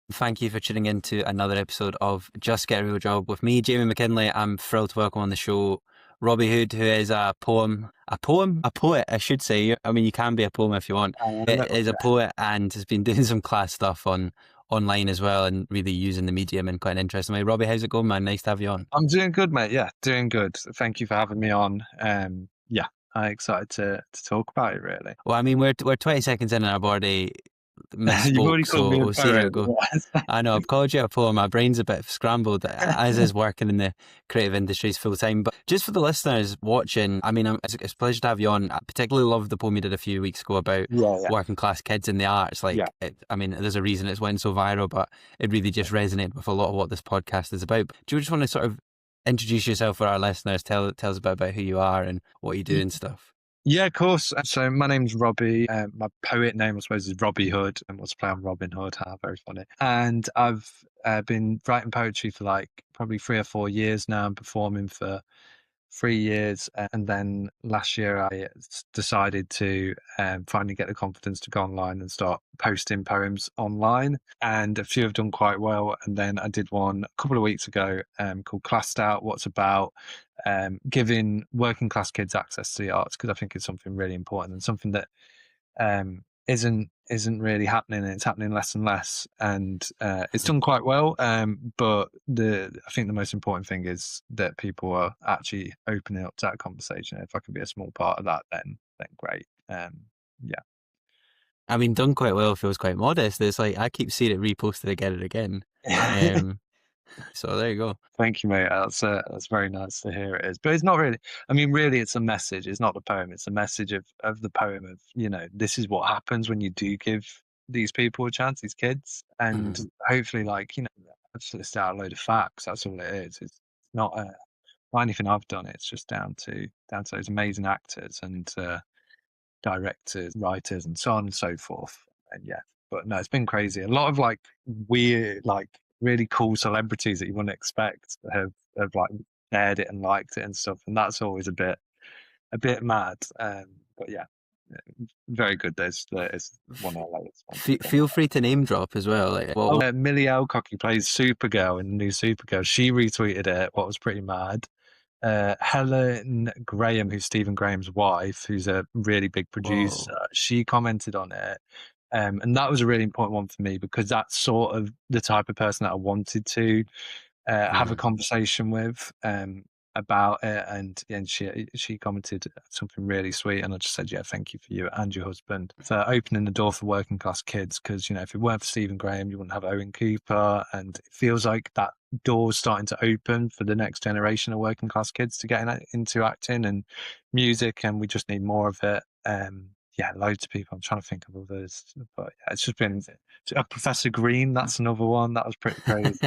Thank you for tuning in to another episode of Just Get a Real Job with me, Jamie McKinley. I'm thrilled to welcome on the show Robbie Hood, who is a poet, I should say. I mean, you can be a poem if you want. Is a poet and has been doing some class stuff online as well, and really using the medium in quite an interesting way. Robbie, how's it going, man? Nice to have you on. I'm doing good, mate. Yeah, doing good. Thank you for having me on. Yeah, I'm excited to talk about it, really. Well, I mean, we're 20 seconds in and I've already You've already misspoke, called me so a we'll see how it poet. goes. I know, I've called you a poem. My brain's a bit scrambled, as is working in the creative industries full time. But just for the listeners watching, I mean, it's a pleasure to have you on. I particularly loved the poem you did a few weeks ago about working class kids in the arts. I mean, there's a reason it's went so viral, but it really just resonated with a lot of what this podcast is about. Do you just want to sort of introduce yourself for our listeners? Tell us about who you are and what you do and stuff. Yeah, of course. So my name's Robbie. My poet name, I suppose, is Robbie Hood, and what's play on Robin Hood. Very funny. And I've been writing poetry for like probably 3 or 4 years now. I'm performing for 3 years, and then last year I decided to finally get the confidence to go online and start posting poems online, and a few have done quite well. And then I did one a couple of weeks ago called Classed Out, what's about giving working class kids access to the arts, because I think it's something really important and something that isn't really happening, and it's happening less and less, and it's done quite well, but I think the most important thing is that people are actually opening up to that conversation. If I can be a small part of that, then great. Yeah. I mean, done quite well feels quite modest. It's like I keep seeing it reposted again and again. So there you go. Thank you, mate. That's very nice to hear. It is, but it's not really. I mean, really, it's a message. It's not the poem. It's a message of the poem. Of, this is what happens when you do give these people a chance, these kids, and hopefully, like, I've just listed out a load of facts. That's all it is. It's not not anything I've done. It's just down to those amazing actors and directors, writers, and so on and so forth. And yeah, but no, it's been crazy. A lot of like weird, like really cool celebrities that you wouldn't expect have like shared it and liked it and stuff, and that's always a bit mad. But yeah, very good. There's one of our latest ones. Feel free to name drop as well. Like, Millie Alcock, who plays Supergirl in the new Supergirl, she retweeted it. What was pretty mad. Helen Graham, who's Stephen Graham's wife, who's a really big producer, she commented on it. And that was a really important one for me, because that's sort of the type of person that I wanted to have a conversation with about it. And she commented something really sweet, and I just said, yeah, thank you for you and your husband for opening the door for working class kids, because if it weren't for Stephen Graham, you wouldn't have Owen Cooper, and it feels like that door's starting to open for the next generation of working class kids to get into acting and music, and we just need more of it. Yeah, loads of people. I'm trying to think of others, but yeah, it's just been Professor Green. That's another one that was pretty crazy.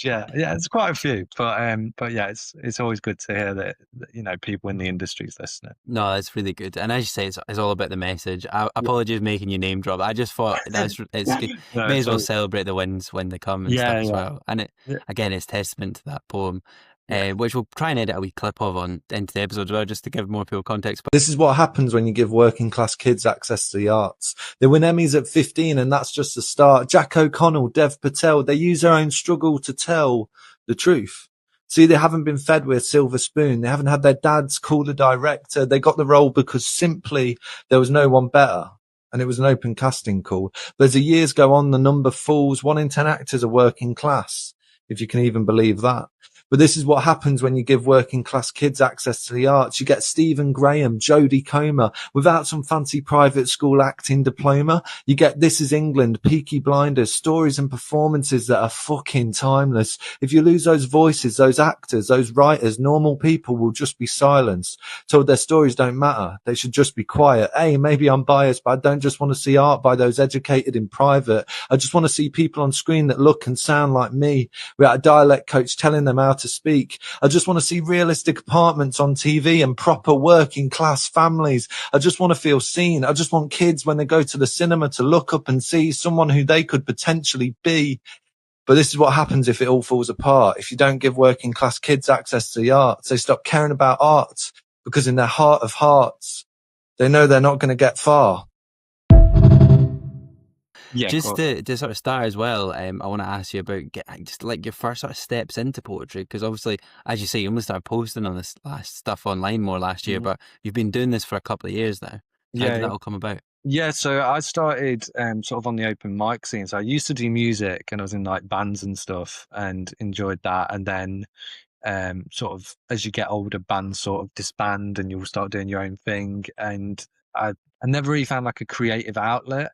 yeah, it's quite a few, but yeah, it's always good to hear that people in the industry's listening. No, it's really good, and as you say, it's all about the message. Apologies making you name drop. I just thought it's good. May as well celebrate the wins when they come and stuff as well. And again, it's testament to that poem. Which we'll try and edit a wee clip of into the episode as well, just to give more people context. But this is what happens when you give working class kids access to the arts. They win Emmys at 15, and that's just the start. Jack O'Connell, Dev Patel, they use their own struggle to tell the truth. See, they haven't been fed with a silver spoon. They haven't had their dads call the director. They got the role because simply there was no one better. And it was an open casting call. But as the years go on, the number falls. 1 in 10 actors are working class, if you can even believe that. But this is what happens when you give working class kids access to the arts. You get Stephen Graham, Jodie Comer, without some fancy private school acting diploma. You get This Is England, Peaky Blinders, stories and performances that are fucking timeless. If you lose those voices, those actors, those writers, normal people will just be silenced, told their stories don't matter. They should just be quiet. Hey, maybe I'm biased, but I don't just want to see art by those educated in private. I just want to see people on screen that look and sound like me, without a dialect coach telling them how to speak. I just want to see realistic apartments on TV and proper working class families. I just want to feel seen. I just want kids, when they go to the cinema, to look up and see someone who they could potentially be. But this is what happens if it all falls apart. If you don't give working class kids access to the arts, they stop caring about art, because in their heart of hearts, they know they're not going to get far. Yeah, of Just course. to sort of start as well, I want to ask you about just like your first sort of steps into poetry, because obviously, as you say, you only started posting on this last stuff online more last year, Mhm. but you've been doing this for a couple of years now. So how did Yeah. that all come about? Yeah, so I started sort of on the open mic scene. So I used to do music and I was in like bands and stuff and enjoyed that. And then sort of as you get older, bands sort of disband and you'll start doing your own thing. And I never really found like a creative outlet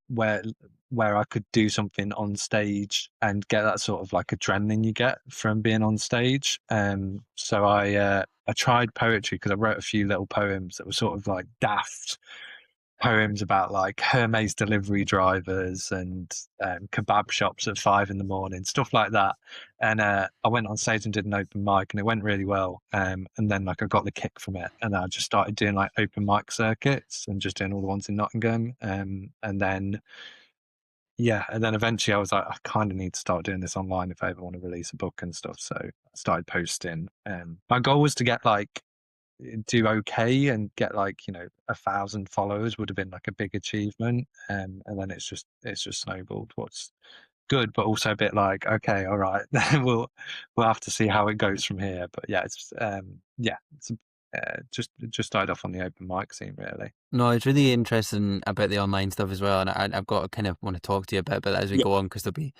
where I could do something on stage and get that sort of like adrenaline you get from being on stage. So I tried poetry because I wrote a few little poems that were sort of like daft poems about like Hermes delivery drivers and kebab shops at 5 in the morning, stuff like that. And I went on stage and did an open mic, and it went really well. And then like I got the kick from it, and I just started doing like open mic circuits and just doing all the ones in Nottingham. And then yeah, and then eventually I was like, I kind of need to start doing this online if I ever want to release a book and stuff. So I started posting. My goal was to get like do okay and get like 1,000 followers would have been like a big achievement, and then it's just snowballed. What's good but also a bit like, okay, all right, we'll have to see how it goes from here. But yeah, it's just started off on the open mic scene really. No, it's really interesting about the online stuff as well, and I've got to kind of want to talk to you a bit about that as we Yeah, go on, because there'll be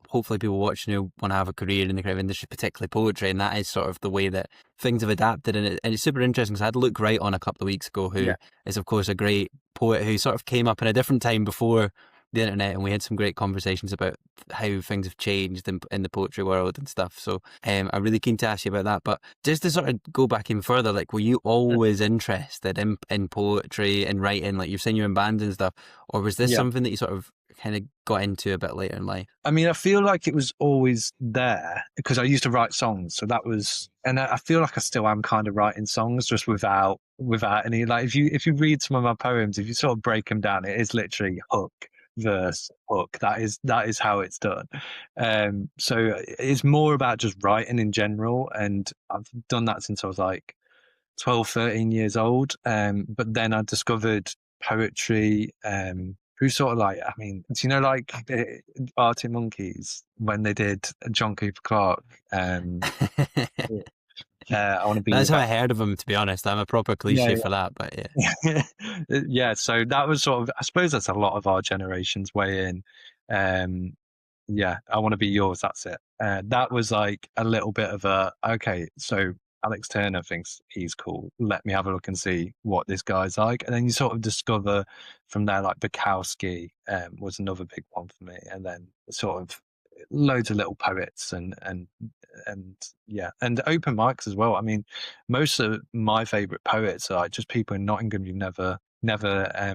hopefully people watching who want to have a career in the creative industry, particularly poetry, and that is sort of the way that things have adapted, and it's super interesting because I had Luke Wright on a couple of weeks ago, who yeah, is of course a great poet who sort of came up in a different time before the internet, and we had some great conversations about how things have changed in the poetry world and stuff. So I'm really keen to ask you about that. But just to sort of go back even further, like, were you always interested in poetry and writing? Like, you're saying you're in bands and stuff, or was this yeah. something that you sort of kind of got into a bit later in life? I mean, I feel like it was always there because I used to write songs. So that was, and I feel like I still am kind of writing songs just without any, like, if you read some of my poems, if you sort of break them down, it is literally hook, verse, hook. That is how it's done. So it's more about just writing in general. And I've done that since I was like 12, 13 years old. But then I discovered poetry, who sort of like, I mean, do you know, like the Arctic Monkeys when they did John Cooper Clarke? Um, I want to be your That's how I best. heard of him, to be honest. I'm a proper Yeah, cliche for that, but yeah. yeah. Yeah, so that was sort of, I suppose that's a lot of our generation's way in. Um, yeah, I want to be yours. That's it. That was like a little bit of a, okay, so Alex Turner thinks he's cool. Let me have a look and see what this guy's like. And then you sort of discover from there, like Bukowski was another big one for me. And then sort of loads of little poets and yeah, and open mics as well. I mean, most of my favorite poets are like just people in Nottingham you've never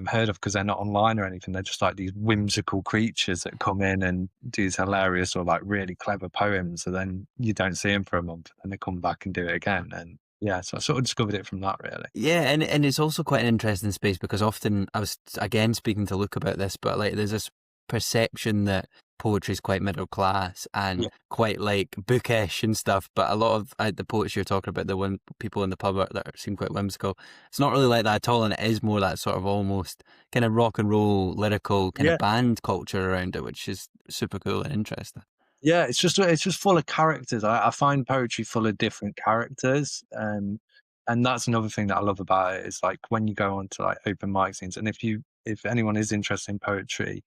heard of because they're not online or anything. They're just like these whimsical creatures that come in and do these hilarious or like really clever poems, and then you don't see them for a month, and they come back and do it again. And yeah, so I sort of discovered it from that, really. Yeah, and it's also quite an interesting space because often I was again speaking to Luke about this, but like there's this perception that poetry is quite middle class and Yeah, quite like bookish and stuff. But a lot of the poets you're talking about, the one people in the pub that seem quite whimsical, it's not really like that at all, and it is more that sort of almost kind of rock and roll, lyrical kind of yeah, band culture around it, which is super cool and interesting. yeah. It's just full of characters. I find poetry full of different characters, and that's another thing that I love about it. Is like when you go on to like open mic scenes, and if anyone is interested in poetry,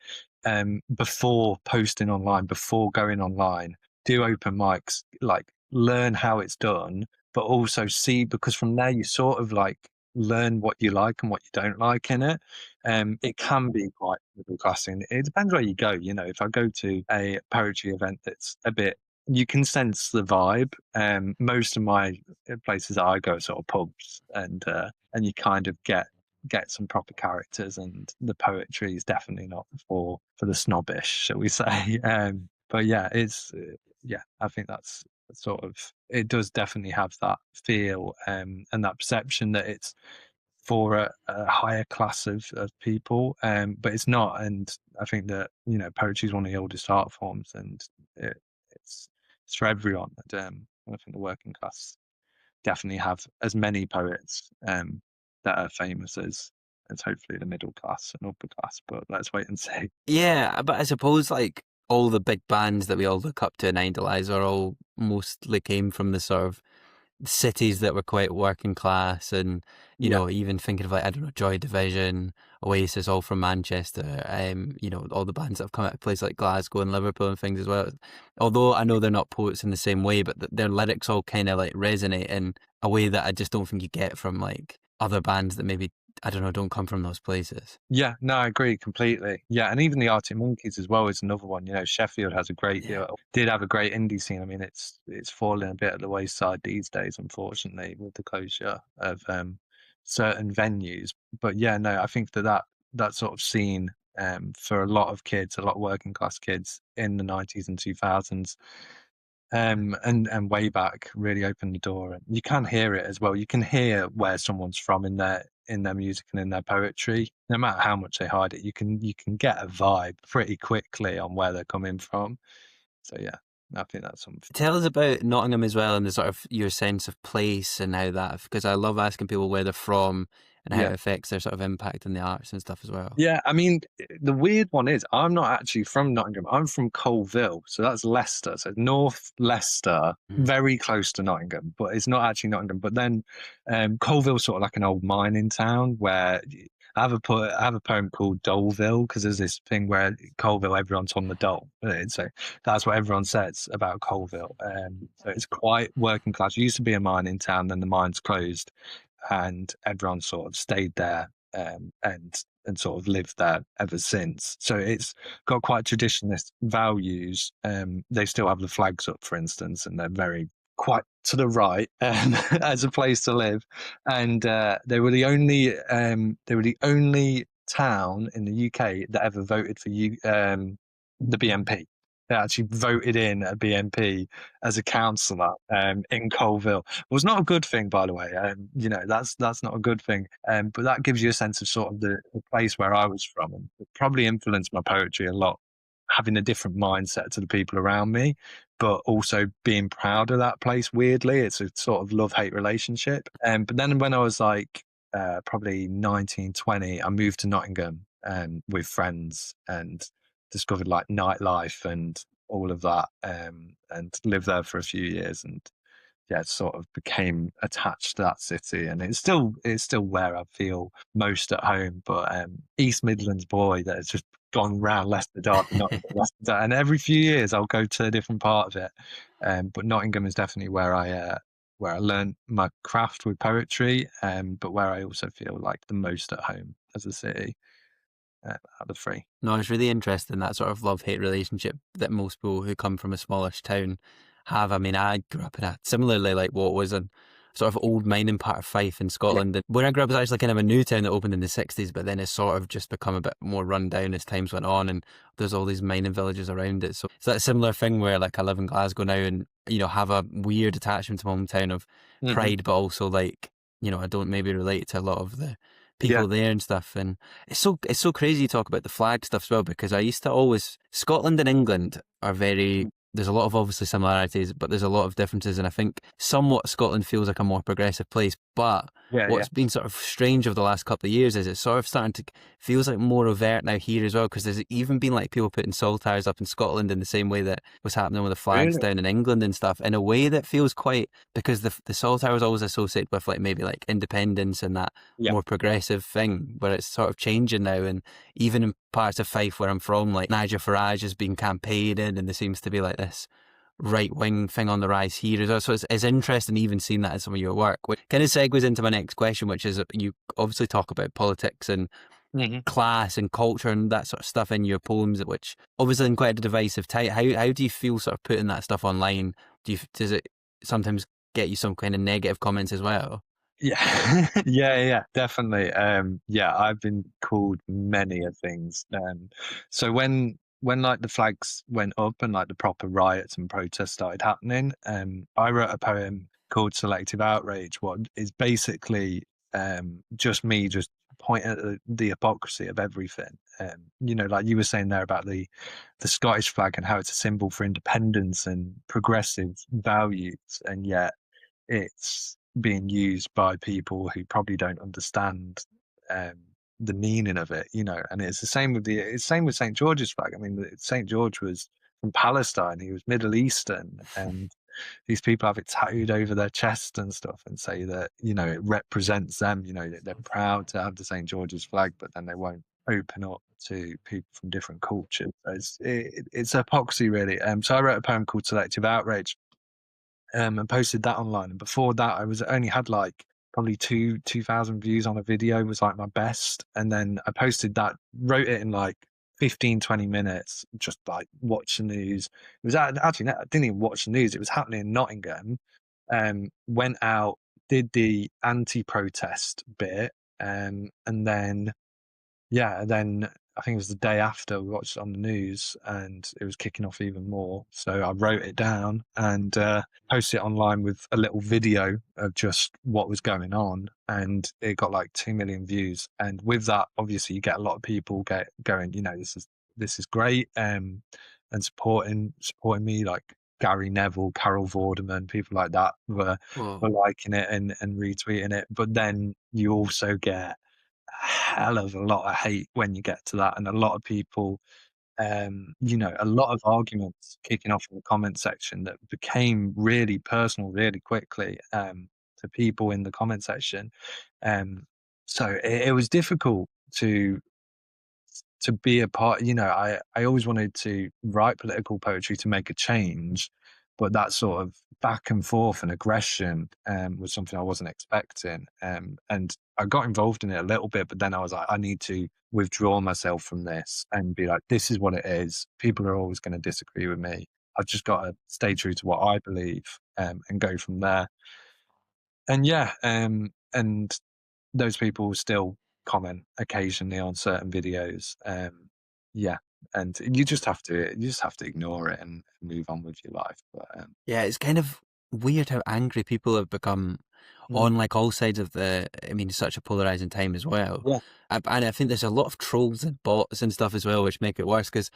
before posting online, before going online, do open mics, like learn how it's done, but also see, because from there you sort of like learn what you like and what you don't like in it. It can be quite middle class, and it depends where you go. If I go to a poetry event that's a bit, you can sense the vibe. Most of my places I go are sort of pubs, and you kind of get some proper characters, and the poetry is definitely not for the snobbish, shall we say. But yeah, yeah, I think that's sort of, it does definitely have that feel, and that perception that it's for a higher class of people, but it's not. And I think that poetry is one of the oldest art forms, and it's it's for everyone. And I think the working class definitely have as many poets that are famous it's hopefully the middle class and upper class, but let's wait and see. Yeah, but I suppose like all the big bands that we all look up to in Idolize are all mostly came from the sort of cities that were quite working class, and Yeah. even thinking of like, I don't know, Joy Division, Oasis, all from Manchester. All the bands that have come out of places like Glasgow and Liverpool and things as well. Although I know they're not poets in the same way, but their lyrics all kind of like resonate in a way that I just don't think you get from like other bands that maybe, I don't know, don't come from those places. Yeah, no, I agree completely. Yeah, and even the Arctic Monkeys as well is another one. Sheffield has a great, Yeah. did have a great indie scene. I mean, it's fallen a bit at the wayside these days, unfortunately, with the closure of certain venues. But yeah, no, I think that sort of scene for a lot of kids, a lot of working class kids in the 90s and 2000s, and way back really opened the door, and you can hear it as well. You can hear where someone's from in their music and in their poetry. No matter how much they hide it, you can get a vibe pretty quickly on where they're coming from. So yeah, I think that's something. Tell us about Nottingham as well, and the sort of your sense of place and how that, because I love asking people where they're from and how Yeah. it affects their sort of impact in the arts and stuff as well. Yeah, I mean, the weird one is I'm not actually from Nottingham. I'm from Colville, so that's Leicester, so North Leicester, very close to Nottingham, but it's not actually Nottingham. But then Colville's sort of like an old mining town where I have a poem called Doleville, because there's this thing where Colville, everyone's on the dole. So that's what everyone says about Colville. So it's quite working class. It used to be a mining town, then the mines closed, and everyone sort of stayed there and sort of lived there ever since. So it's got quite traditionalist values. They still have the flags up, for instance, and they're very quite to the right as a place to live. And they were the only town in the UK that ever voted for the BNP. They actually voted in a BNP as a councillor in Colville. It was not a good thing, by the way. That's not a good thing. But that gives you a sense of sort of the place where I was from, and it probably influenced my poetry a lot, having a different mindset to the people around me, but also being proud of that place. Weirdly, it's a sort of love-hate relationship. But then when I was like probably 19, 20, I moved to Nottingham with friends and discovered like nightlife and all of that, and lived there for a few years, and yeah, sort of became attached to that city, and it's still where I feel most at home. But East Midlands boy that has just gone round Leicester Derby, Nottingham, Leicester Derby, and every few years I'll go to a different part of it. But Nottingham is definitely where I learned my craft with poetry, but where I also feel like the most at home as a city. Out of the three. No, it's really interesting, that sort of love-hate relationship that most people who come from a smallish town have. I mean, I grew up in a similarly like what was a sort of old mining part of Fife in Scotland. And where I grew up was actually kind of a new town that opened in the 60s, but then it's sort of just become a bit more run down as times went on, and there's all these mining villages around it. So it's that similar thing where like I live in Glasgow now and, have a weird attachment to my hometown of pride, but also like, I don't maybe relate to a lot of the people there and stuff. And it's so crazy to talk about the flag stuff as well, because I used to always, Scotland and England are very, there's a lot of obviously similarities, but there's a lot of differences, and I think somewhat Scotland feels like a more progressive place. But what's been sort of strange over the last couple of years is it's sort of starting to feels like more overt now here as well, because there's even been like people putting saltires up in Scotland in the same way that was happening with the flags down in England and stuff, in a way that feels quite, because the saltire was always associated with like maybe like independence and that more progressive thing, where it's sort of changing now. And even in parts of Fife where I'm from, like Nigel Farage has been campaigning, and there seems to be like this right-wing thing on the rise here as well. So it's interesting even seeing that in some of your work, which kind of segues into my next question, which is you obviously talk about politics and class and culture and that sort of stuff in your poems, which obviously in quite a divisive type. How do you feel sort of putting that stuff online? Does it sometimes get you some kind of negative comments as well? Yeah, yeah, definitely. I've been called many of things. So when like the flags went up and like the proper riots and protests started happening, I wrote a poem called Selective Outrage, what is basically just me just pointing at the hypocrisy of everything. Like you were saying there about the Scottish flag and how it's a symbol for independence and progressive values, and yet it's being used by people who probably don't understand the meaning of it, you know. And it's the same with St. George's flag. I mean, St. George was from Palestine. He was Middle Eastern, and these people have it tattooed over their chest and stuff, and say that, you know, it represents them. You know, that they're proud to have the St. George's flag, but then they won't open up to people from different cultures. So it's hypocrisy, really. So I wrote a poem called Selective Outrage, and posted that online. And before that, only had like probably 2,000 views on a video, was like my best. And then I posted that, wrote it in like 15-20 minutes, just like watch the news. It was actually, I didn't even watch the news. It was happening in Nottingham. Went out, did the anti-protest bit, and then I think it was the day after we watched it on the news, and it was kicking off even more. So I wrote it down and posted it online with a little video of just what was going on, and it got like 2 million views. And with that, obviously, you get a lot of people going, you know, this is great, and supporting me, like Gary Neville, Carol Vorderman, people like that were liking it and retweeting it. But then you also get hell of a lot of hate when you get to that, and a lot of people, you know, a lot of arguments kicking off in the comment section that became really personal really quickly, to people in the comment section. So it was difficult to be a part. You know, I always wanted to write political poetry to make a change, but that sort of back and forth and aggression was something I wasn't expecting. And I got involved in it a little bit, but then I was like, I need to withdraw myself from this and be like, this is what it is. People are always going to disagree with me. I've just got to stay true to what I believe, and go from there. And and those people still comment occasionally on certain videos. Yeah, and you just have to ignore it and move on with your life. But yeah, it's kind of weird how angry people have become on like all sides of the. I mean, it's such a polarizing time as well. Yeah. And I think there's a lot of trolls and bots and stuff as well, which make it worse, because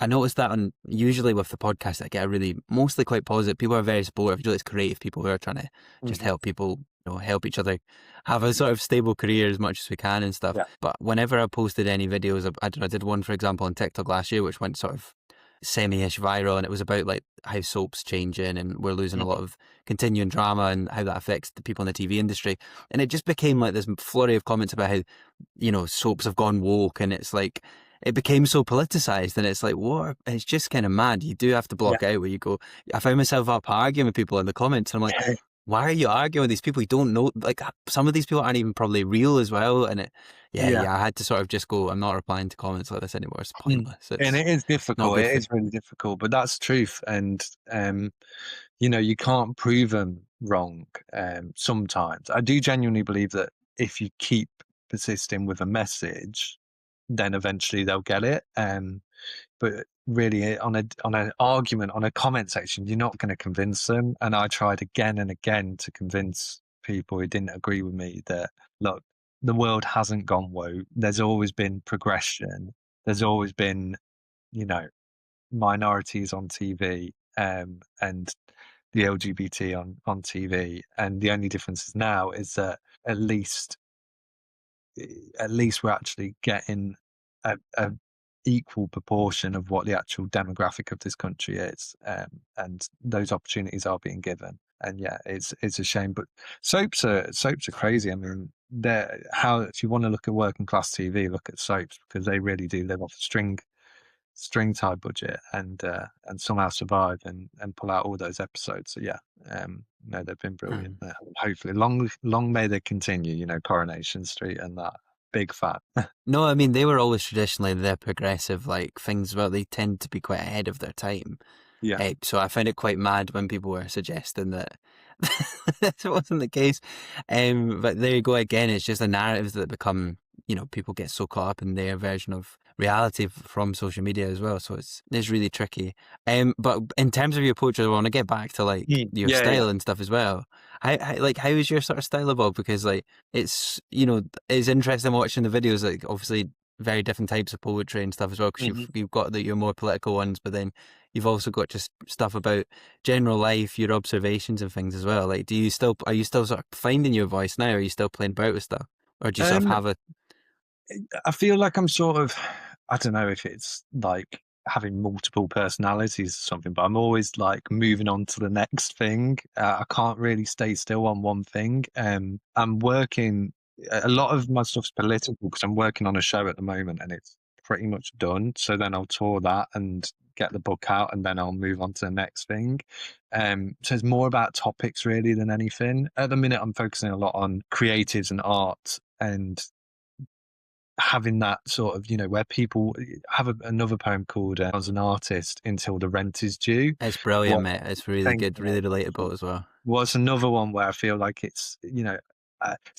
I noticed that usually with the podcast, I get a really mostly quite positive. People are very supportive. Usually it's creative people who are trying to just help people, you know, help each other have a sort of stable career as much as we can and stuff. Yeah. But whenever I posted any videos, I did one, for example, on TikTok last year, which went sort of semi-ish viral, and it was about like how soap's changing and we're losing a lot of continuing drama and how that affects the people in the TV industry. And it just became like this flurry of comments about how, you know, soaps have gone woke, and it's like, it became so politicized, and it's like, what? It's just kind of mad. You do have to block out where you go. I found myself up arguing with people in the comments, and I'm like, why are you arguing with these people? You don't know, like, some of these people aren't even probably real as well. And I had to sort of just go, I'm not replying to comments like this anymore. It's pointless. And it is difficult. It is really difficult, but that's truth. And, you know, you can't prove them wrong sometimes. I do genuinely believe that if you keep persisting with a message, then eventually they'll get it. But really, on an argument, on a comment section, you're not going to convince them. And I tried again and again to convince people who didn't agree with me that, look, the world hasn't gone woke. There's always been progression. There's always been, you know, minorities on TV, and the LGBT on TV. And the only difference is now is that at least we're actually getting a equal proportion of what the actual demographic of this country is, and those opportunities are being given. And yeah, it's a shame, but soaps are crazy. I mean, if you want to look at working class TV, look at soaps, because they really do live off a string type budget, and somehow survive and pull out all those episodes. So yeah, no, they've been brilliant. Hopefully, long may they continue. You know, Coronation Street and that. Big fan. No, I mean, they were always traditionally the progressive like things, but they tend to be quite ahead of their time. Yeah. So I found it quite mad when people were suggesting that that wasn't the case. But there you go again. It's just the narratives that become, you know, people get so caught up in their version of reality from social media as well. So it's really tricky. But in terms of your poetry, I want to get back to like your style and stuff as well. How is your sort of style evolved? Because like it's, you know, it's interesting watching the videos. Like obviously very different types of poetry and stuff as well. Because you've got your more political ones, but then you've also got just stuff about general life, your observations and things as well. Like, are you still sort of finding your voice now? Are you still playing about with stuff, or do you sort of have a? I feel like I'm sort of, I don't know if it's like having multiple personalities or something, but I'm always like moving on to the next thing. I can't really stay still on one thing. I'm working, a lot of my stuff's political because I'm working on a show at the moment and it's pretty much done. So then I'll tour that and get the book out and then I'll move on to the next thing. So it's more about topics really than anything. At the minute, I'm focusing a lot on creatives and art and having that sort of, where people have another poem called As an Artist Until the Rent is Due. It's brilliant, What mate. It's really Thank good, you. really relatable as well. Was another one where I feel like it's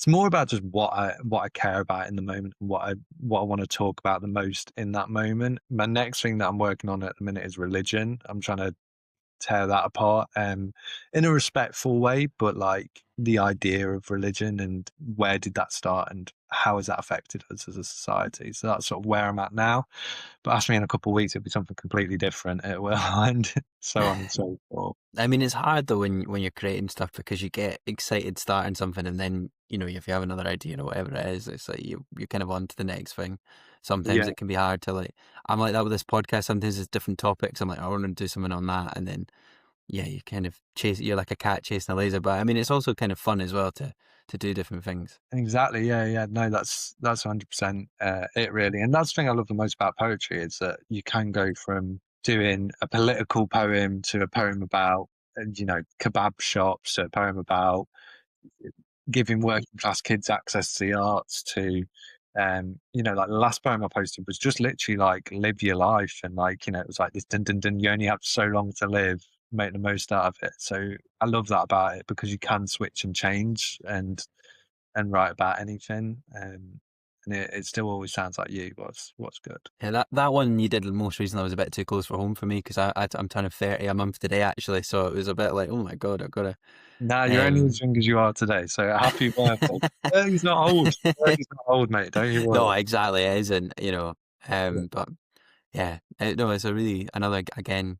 more about just what I care about in the moment and what I want to talk about the most in that moment. My next thing that I'm working on at the minute is religion. I'm trying to tear that apart in a respectful way, but like the idea of religion and where did that start and how has that affected us as a society. So that's sort of where I'm at now. But ask me in a couple of weeks, it'll be something completely different. It will, and so on and so forth. I mean, it's hard though when you're creating stuff because you get excited starting something and then, if you have another idea or whatever it is, it's like you're kind of on to the next thing. Sometimes Yeah, it can be hard to like, I'm like that with this podcast. Sometimes it's different topics. I'm like, I want to do something on that. And then, yeah, you kind of you're like a cat chasing a laser. But I mean, it's also kind of fun as well to do different things. exactly. Yeah. No, that's 100% it really, and that's the thing I love the most about poetry is that you can go from doing a political poem to a poem about kebab shops, to a poem about giving working class kids access to the arts to like the last poem I posted was just literally like live your life and like it was like this dun dun dun, you only have so long to live, make the most out of it. So I love that about it because you can switch and change and write about anything, and it still always sounds like you. What's good. Yeah, that one you did most recently was a bit too close for home for me because I'm turning 30 a month today actually, so it was a bit like, oh my god, I've got to. Now you're only as young as you are today, so happy birthday. He's not old. He's not old, mate. Don't you No, worry. exactly, it isn't, Yeah. but yeah, no, it's another again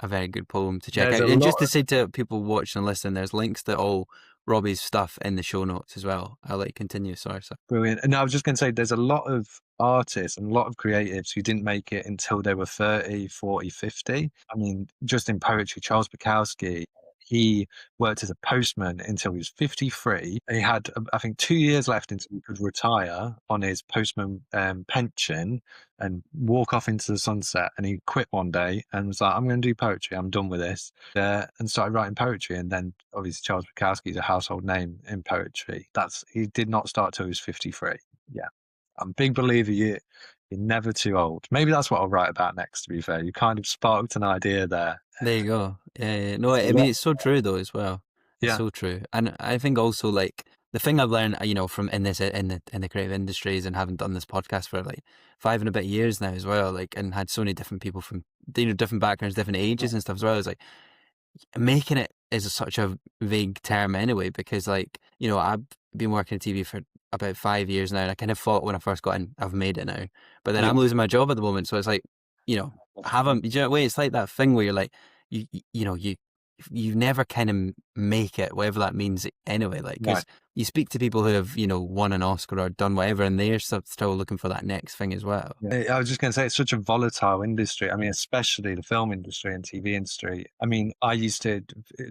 a very good poem to check There's out, a and lot. just to say to people watching and listening, there's links to all Robbie's stuff in the show notes as well. I'll let you continue. Sorry. Brilliant. And I was just going to say, there's a lot of artists and a lot of creatives who didn't make it until they were 30, 40, 50. I mean, just in poetry, Charles Bukowski, he worked as a postman until he was 53. He had, I think, 2 years left until he could retire on his postman pension and walk off into the sunset. And he quit one day and was like, I'm going to do poetry. I'm done with this. And started writing poetry. And then obviously Charles Bukowski is a household name in poetry. He did not start till he was 53. Yeah. I'm a big believer you're never too old. Maybe that's what I'll write about next, to be fair. You kind of sparked an idea there. There you go. Yeah. No, I Yeah. mean it's so true though as well. It's Yeah. so true, and I think also like the thing I've learned, from in the creative industries and having done this podcast for like 5 and a bit years now as well, like and had so many different people from different backgrounds, different ages and stuff as well. Is like making it is such a vague term anyway because like I've been working in TV for about 5 years now, and I kind of thought when I first got in I've made it now, but then Yeah. I'm losing my job at the moment, so it's like haven't it's like that thing where you're like you never kind of make it, whatever that means anyway, like because you speak to people who have won an Oscar or done whatever and they're still looking for that next thing as well. I was just going to say, it's such a volatile industry. I mean, especially the film industry and TV industry. I mean, I used to,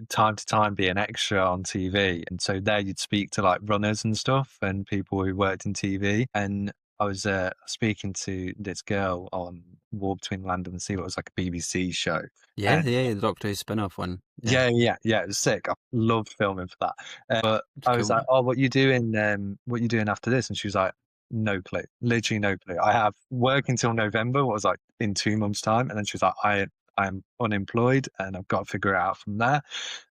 time to time, be an extra on TV. And so there you'd speak to like runners and stuff and people who worked in TV. And I was speaking to this girl on War Between Land and Sea. It was like a BBC show. Yeah, And the Doctor Who spin-off one. yeah. It was sick. I loved filming for that. But It's I was cool. like, "Oh, what you doing? What you doing after this?" And she was like, "No clue. Literally no clue. I have work until November. What was like in 2 months' time?" And then she was like, I'm unemployed and I've got to figure it out from there."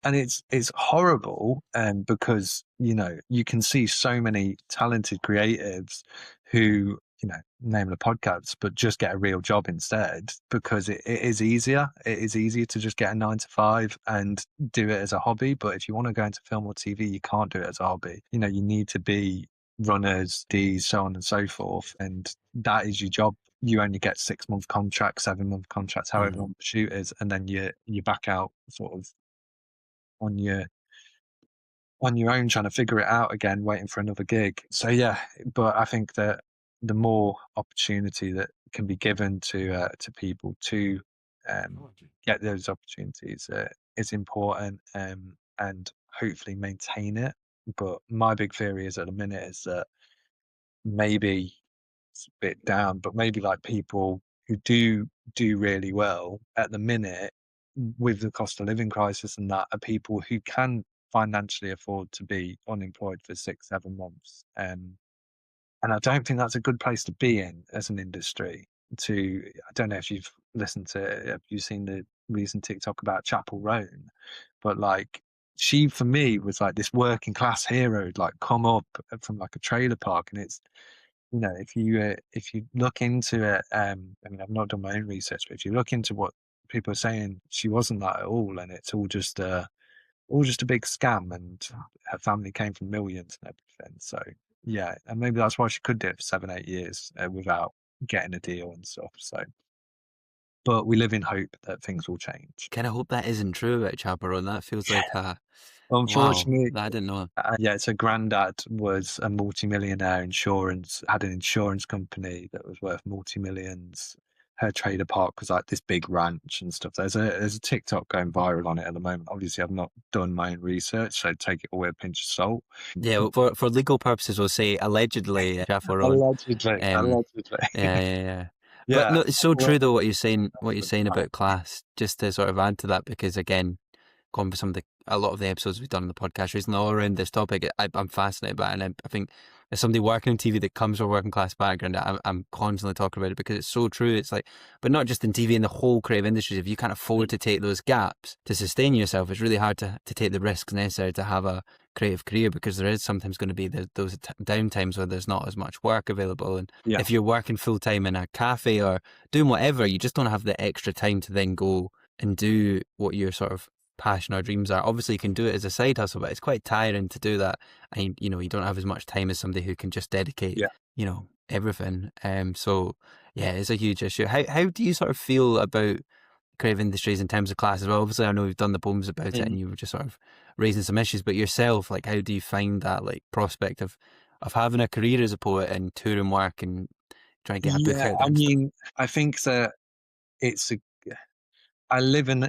And it's horrible, because you can see so many talented creatives who name the podcast, but just get a real job instead because it is easier. It is easier to just get a 9 to 5 and do it as a hobby. But if you want to go into film or TV, you can't do it as a hobby. You need to be runners, Ds, so on and so forth. And that is your job. You only get 6-month contracts, 7-month contracts, however long the shoot is, and then you're back out sort of on your own trying to figure it out again, waiting for another gig. So yeah, but I think that the more opportunity that can be given to people to get those opportunities is important, and hopefully maintain it. But my big theory is at the minute is that maybe it's a bit down, but maybe like people who do really well at the minute with the cost of living crisis and that are people who can financially afford to be unemployed for 6 7 months. And I don't think that's a good place to be in as an industry. I don't know if you've listened to, have you seen the recent TikTok about Chapel Roan? But like, she for me was like this working class hero, who'd like come up from like a trailer park, and it's, if you look into it, I mean, I've not done my own research, but if you look into what people are saying, she wasn't that at all, and it's all just a big scam, and her family came from millions and everything. So yeah, and maybe that's why she could do it for 7 8 years without getting a deal and stuff. So, but we live in hope that things will change. Kind of hope that isn't true about Chaperone. That feels like a wow. Unfortunately, That I didn't know. yeah. So granddad was a multimillionaire had an insurance company that was worth multi-millions. Her trailer park was like this big ranch and stuff. There's a TikTok going viral on it at the moment. Obviously, I've not done my own research, so take it all with a pinch of salt. Yeah, well, for legal purposes, we'll say allegedly Chaperone. Allegedly, allegedly. Yeah. But Yeah. no, it's so Well, true though what you're saying about class. Just to sort of add to that, because again, going with a lot of the episodes we've done on the podcast recently all around this topic, I'm fascinated by it, and I think as somebody working in TV that comes from a working class background, I'm constantly talking about it because it's so true. It's like, but not just in TV, in the whole creative industries, if you can't afford to take those gaps to sustain yourself, it's really hard to take the risks necessary to have a creative career, because there is sometimes going to be those downtimes where there's not as much work available, and yeah. if you're working full time in a cafe or doing whatever, you just don't have the extra time to then go and do what your sort of passion or dreams are. Obviously you can do it as a side hustle, but it's quite tiring to do that, and you don't have as much time as somebody who can just dedicate everything. So yeah, it's a huge issue. How do you sort of feel about creative industries in terms of class as well? Obviously I know we've done the poems about it and you were just sort of raising some issues, but yourself, like, how do you find that like prospect of having a career as a poet and touring work and trying to get a book out there I and stuff? mean, I think that it's a I live in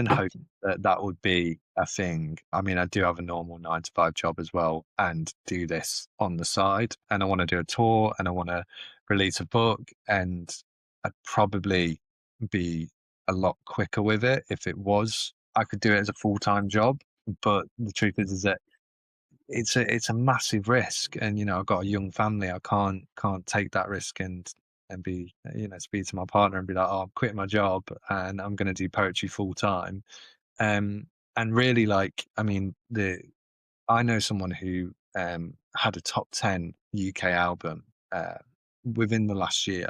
hope that that would be a thing. I mean, I do have a normal 9 to 5 job as well, and do this on the side. And I want to do a tour, and I want to release a book, and I'd probably be a lot quicker with it if I could do it as a full-time job. But the truth is that it's a massive risk, and I've got a young family. I can't take that risk and be speak to my partner and be like, oh, I'm quitting my job and I'm going to do poetry full time. And really, like, I mean, I know someone who had a top 10 UK album within the last year,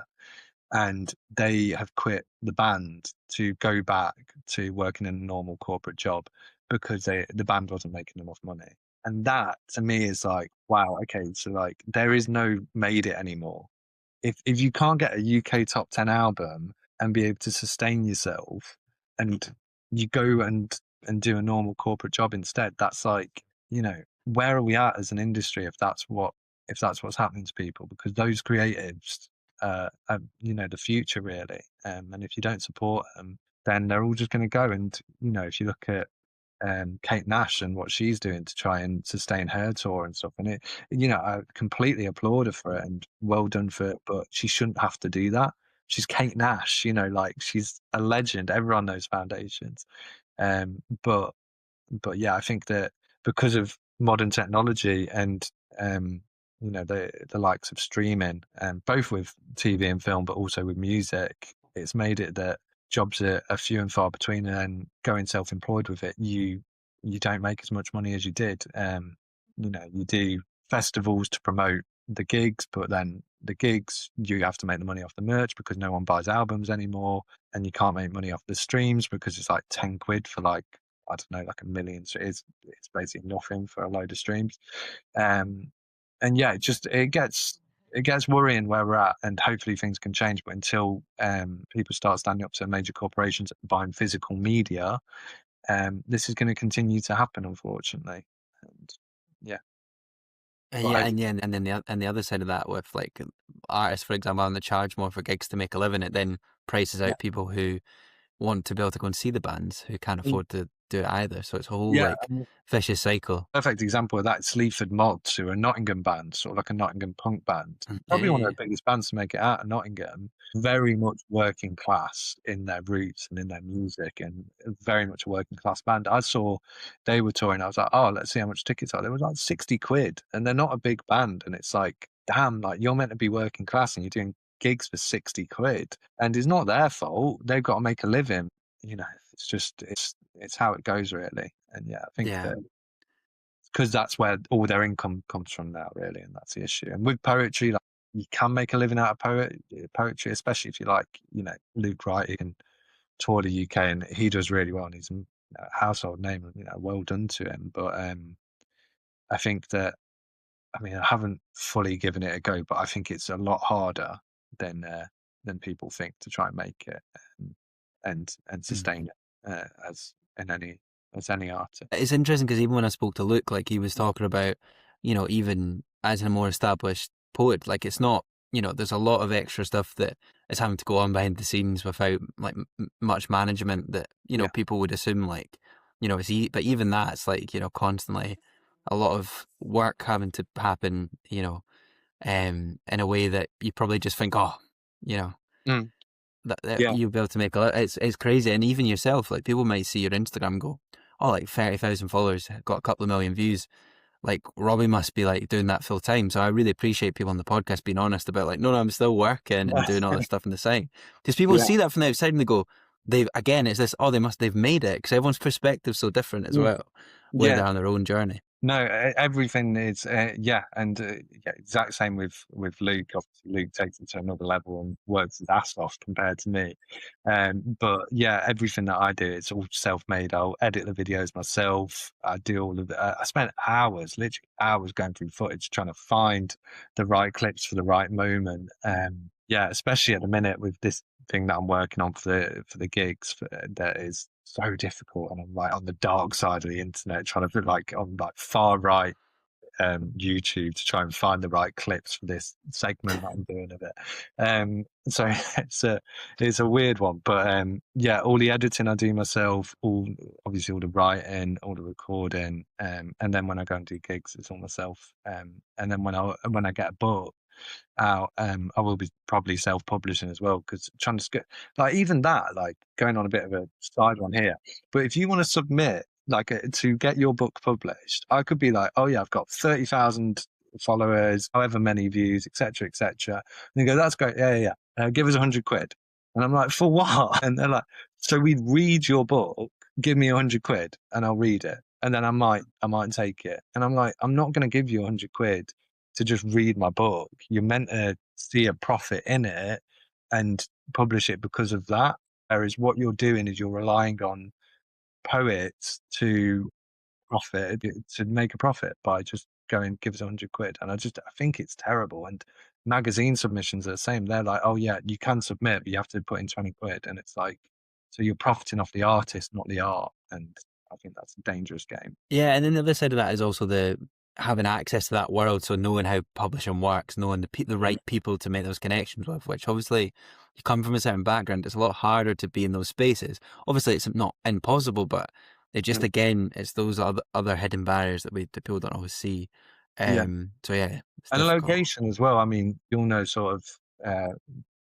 and they have quit the band to go back to working in a normal corporate job because the band wasn't making enough money. And that to me is like, wow, okay, so like there is no made it anymore. If you can't get a UK top 10 album and be able to sustain yourself, and you go and do a normal corporate job instead, that's like, where are we at as an industry if that's what's happening to people? Because those creatives are, the future really. And if you don't support them, then they're all just going to go. And if you look at Kate Nash and what she's doing to try and sustain her tour and stuff, and I completely applaud her for it and well done for it. But she shouldn't have to do that. She's Kate Nash, like she's a legend. Everyone knows Foundations. But yeah, I think that because of modern technology and the likes of streaming, both with TV and film, but also with music, it's made it that jobs are few and far between, and then going self-employed with it, you don't make as much money as you did. You do festivals to promote the gigs, but then the gigs, you have to make the money off the merch because no one buys albums anymore, and you can't make money off the streams because it's like 10 quid for like, I don't know, like a million. So it's basically nothing for a load of streams. And yeah, it gets worrying where we're at, and hopefully things can change. But until people start standing up to major corporations buying physical media, this is going to continue to happen, unfortunately. And yeah. Yeah, and then the other side of that with like artists, for example, having to charge more for gigs to make a living, it then prices yeah, out people who want to be able to go and see the bands who can't mm, afford to do it either. So it's a whole yeah. like vicious cycle. Perfect example of that, Sleaford Mods, who are a Nottingham band, sort of like a Nottingham punk band. Yeah, Probably one of yeah, the biggest bands to make it out of Nottingham. Very much working class in their roots and in their music, and very much a working class band. I saw they were touring. I was like, oh, let's see how much tickets are. They were like 60 quid, and they're not a big band. And it's like, damn, like you're meant to be working class and you're doing gigs for 60 quid. And it's not their fault. They've got to make a living. You know, it's just, it's how it goes, really. And yeah, I think yeah. that because that's where all their income comes from now, really, and that's the issue. And with poetry, like you can make a living out of poetry, especially if you like, Luke Wright, he can tour the UK, and he does really well, and he's a household name, and well done to him. But I think that, I mean, I haven't fully given it a go, but I think it's a lot harder than people think to try and make it and Mm. sustain it as any artist. It's interesting because even when I spoke to Luke, like he was talking about, even as a more established poet, like it's not, there's a lot of extra stuff that is having to go on behind the scenes without like much management that, Yeah. people would assume like, but even that's like, constantly a lot of work having to happen, in a way that you probably just think, oh, you know, Mm. that Yeah. you'll be able to make a lot. It's crazy, and even yourself, like people might see your Instagram and go, "Oh, like 30,000 followers, got a couple of million views." Like Robbie must be like doing that full time. So I really appreciate people on the podcast being honest about like, no, I'm still working and doing all this stuff on the side, because people Yeah. see that from the outside and they go, it's this. Oh, they've made it, because everyone's perspective's so different as Mm. well, where Yeah. they're on their own journey. No, everything is yeah, and yeah, exact same with Luke. Obviously, Luke takes it to another level and works his ass off compared to me. But yeah, everything that I do, it's all self-made. I'll edit the videos myself. I do all of it. I spent hours, literally hours, going through footage trying to find the right clips for the right moment. Yeah, especially at the minute with this thing that I'm working on for the gigs, that is so difficult, and I'm like on the dark side of the internet trying to put like on like far right YouTube to try and find the right clips for this segment that I'm doing of it. So it's a weird one, but yeah, all the editing I do myself, obviously all the writing, all the recording, and then when I go and do gigs, it's all myself. And then when I get a book out, I will be probably self-publishing as well, because trying to get like, even that, like going on a bit of a side one here, but if you want to submit like to get your book published, I could be like, oh yeah, I've got 30,000 followers, however many views, etc., etc. And they go, that's great, yeah, yeah, yeah. Give us 100 quid. And I'm like, for what? And they're like, so we'd read your book, give me 100 quid, and I'll read it, and then I might take it. And I'm like, I'm not going to give you 100 quid to just read my book. You're meant to see a profit in it and publish it because of that. Whereas what you're doing is you're relying on poets to make a profit by just going, give us 100 quid. And I think it's terrible. And magazine submissions are the same. They're like, oh yeah, you can submit, but you have to put in 20 quid. And it's like, so you're profiting off the artist, not the art. And I think that's a dangerous game. Yeah, and then the other side of that is also the having access to that world, so knowing how publishing works, knowing the right people to make those connections with, which obviously you come from a certain background, it's a lot harder to be in those spaces. Obviously, it's not impossible, but it just, again, it's those other hidden barriers that people don't always see. Yeah. So yeah, it's And difficult. location as well. I mean, you'll know sort of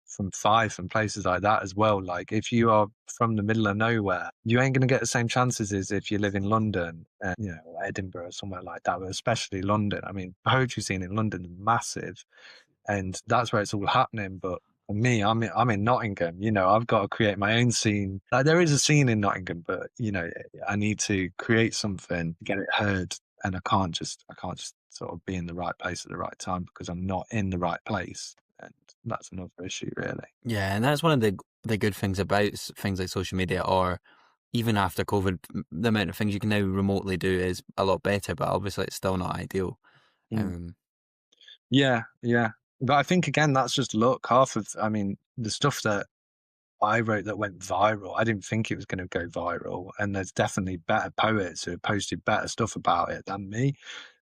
from Fife and places like that as well. Like if you are from the middle of nowhere, you ain't going to get the same chances as if you live in London, or Edinburgh or somewhere like that, but especially London. I mean, poetry scene in London is massive, and that's where it's all happening. But for me, I'm in Nottingham. I've got to create my own scene. Like there is a scene in Nottingham, but I need to create something, get it heard, and I can't just sort of be in the right place at the right time because I'm not in the right place, and that's another issue, really. Yeah, and that's one of the good things about things like social media, or even after COVID, the amount of things you can now remotely do is a lot better, but obviously it's still not ideal. Mm. Um, Yeah, yeah. But I think again, that's just luck. I mean, the stuff that I wrote that went viral, I didn't think it was going to go viral. And there's definitely better poets who have posted better stuff about it than me.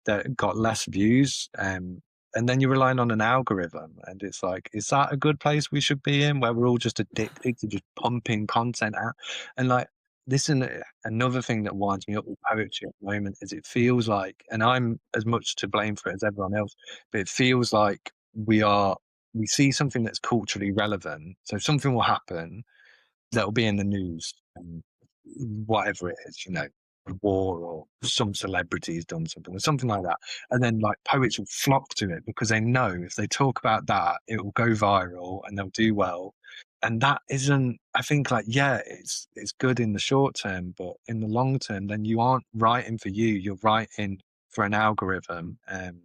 that got less views. And then you're relying on an algorithm, and it's like, is that a good place we should be in, where we're all just addicted to just pumping content out? And like, this is another thing that winds me up with poetry at the moment, is it feels like, and I'm as much to blame for it as everyone else, but it feels like we see something that's culturally relevant, so something will happen that'll be in the news, whatever it is, war, or some celebrity's done something or something like that. And then like poets will flock to it because they know if they talk about that, it will go viral and they'll do well. And that isn't, I think, like, yeah, it's good in the short term, but in the long term, then you aren't writing for you, you're writing for an algorithm. And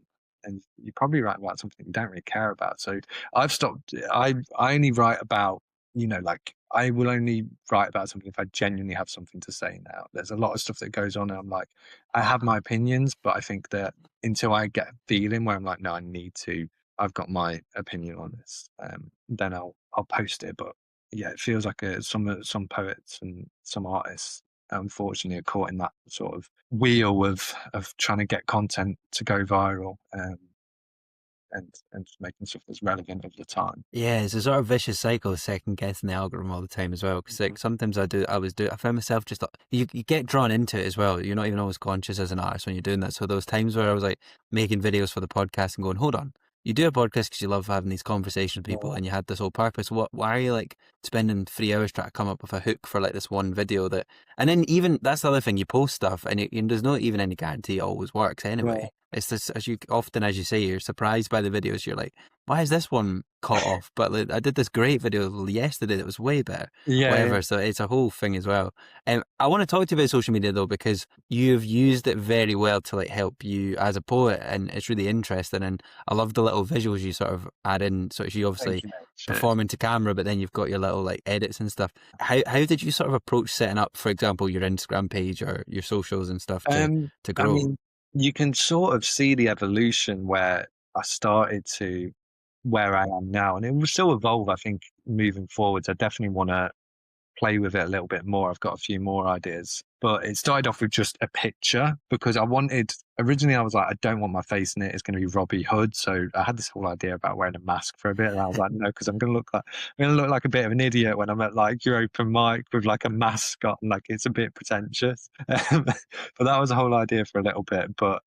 you're probably writing about something you don't really care about. So I've stopped. I only write about, like, I will only write about something if I genuinely have something to say now. There's a lot of stuff that goes on and I'm like, I have my opinions, but I think that until I get a feeling where I'm like, no, I've got my opinion on this, then I'll post it. But yeah, it feels like some poets and some artists, unfortunately, are caught in that sort of wheel of trying to get content to go viral, and making stuff that's relevant at the time. Yeah, it's a sort of vicious cycle of second guessing the algorithm all the time as well. Because like sometimes I found myself just, you get drawn into it as well. You're not even always conscious as an artist when you're doing that. So those times where I was like making videos for the podcast and going, hold on, you do a podcast because you love having these conversations with people and you had this whole purpose. Why are you like spending 3 hours trying to come up with a hook for like this one video that, and then even that's the other thing, you post stuff and there's not even any guarantee it always works anyway. Yeah. It's this, as you say, you're surprised by the videos. You're like, why is this one caught off? But like, I did this great video yesterday that was way better. Yeah. Whatever. So it's a whole thing as well. I want to talk to you about social media though, because you've used it very well to like help you as a poet, and it's really interesting. And I love the little visuals you sort of add in. So you obviously performing to camera, but then you've got your little like edits and stuff. How did you sort of approach setting up, for example, your Instagram page or your socials and stuff to grow? I mean, you can sort of see the evolution where I started to where I am now, and it will still evolve, I think, moving forwards. I definitely want to play with it a little bit more. I've got a few more ideas, but it started off with just a picture because originally I was like, I don't want my face in it. It's going to be Robbie Hood. So I had this whole idea about wearing a mask for a bit. And I was like, no, because I'm going to look like a bit of an idiot when I'm at like your open mic with like a mask on. Like, it's a bit pretentious. But that was the whole idea for a little bit. But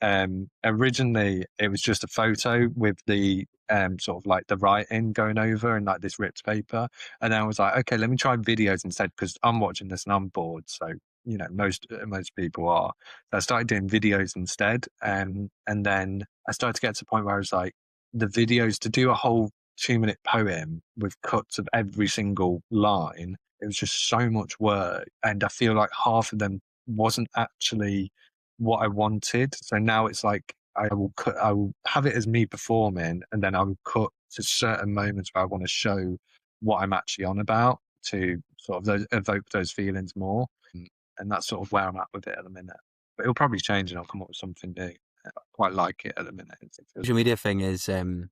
originally it was just a photo with the sort of like the writing going over and like this ripped paper. And then I was like, okay, let me try videos instead, because I'm watching this and I'm bored. So, most people are. So I started doing videos instead. And then I started to get to the point where I was like, the videos, to do a whole 2-minute poem with cuts of every single line, it was just so much work. And I feel like half of them wasn't actually what I wanted. So now it's like, I will have it as me performing, and then I will cut to certain moments where I want to show what I'm actually on about to sort of evoke those feelings more. And that's sort of where I'm at with it at the minute. But it'll probably change and I'll come up with something new. I quite like it at the minute. Social media thing is, it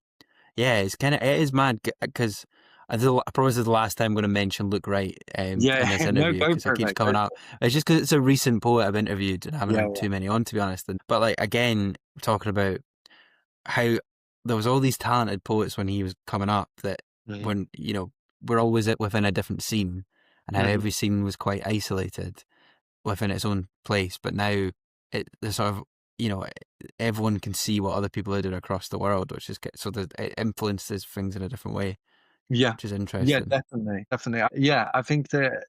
is mad because I promise this is the last time I'm going to mention Look Right in this interview because it keeps coming up. It's just because it's a recent poet I've interviewed and I haven't had too many on, to be honest. But like, again, talking about how there was all these talented poets when he was coming up that when, we're always within a different scene, and how every scene was quite isolated within its own place. But now the sort of, everyone can see what other people are doing across the world, which is so that it influences things in a different way. Yeah, which is interesting. Yeah, definitely. Yeah, I think that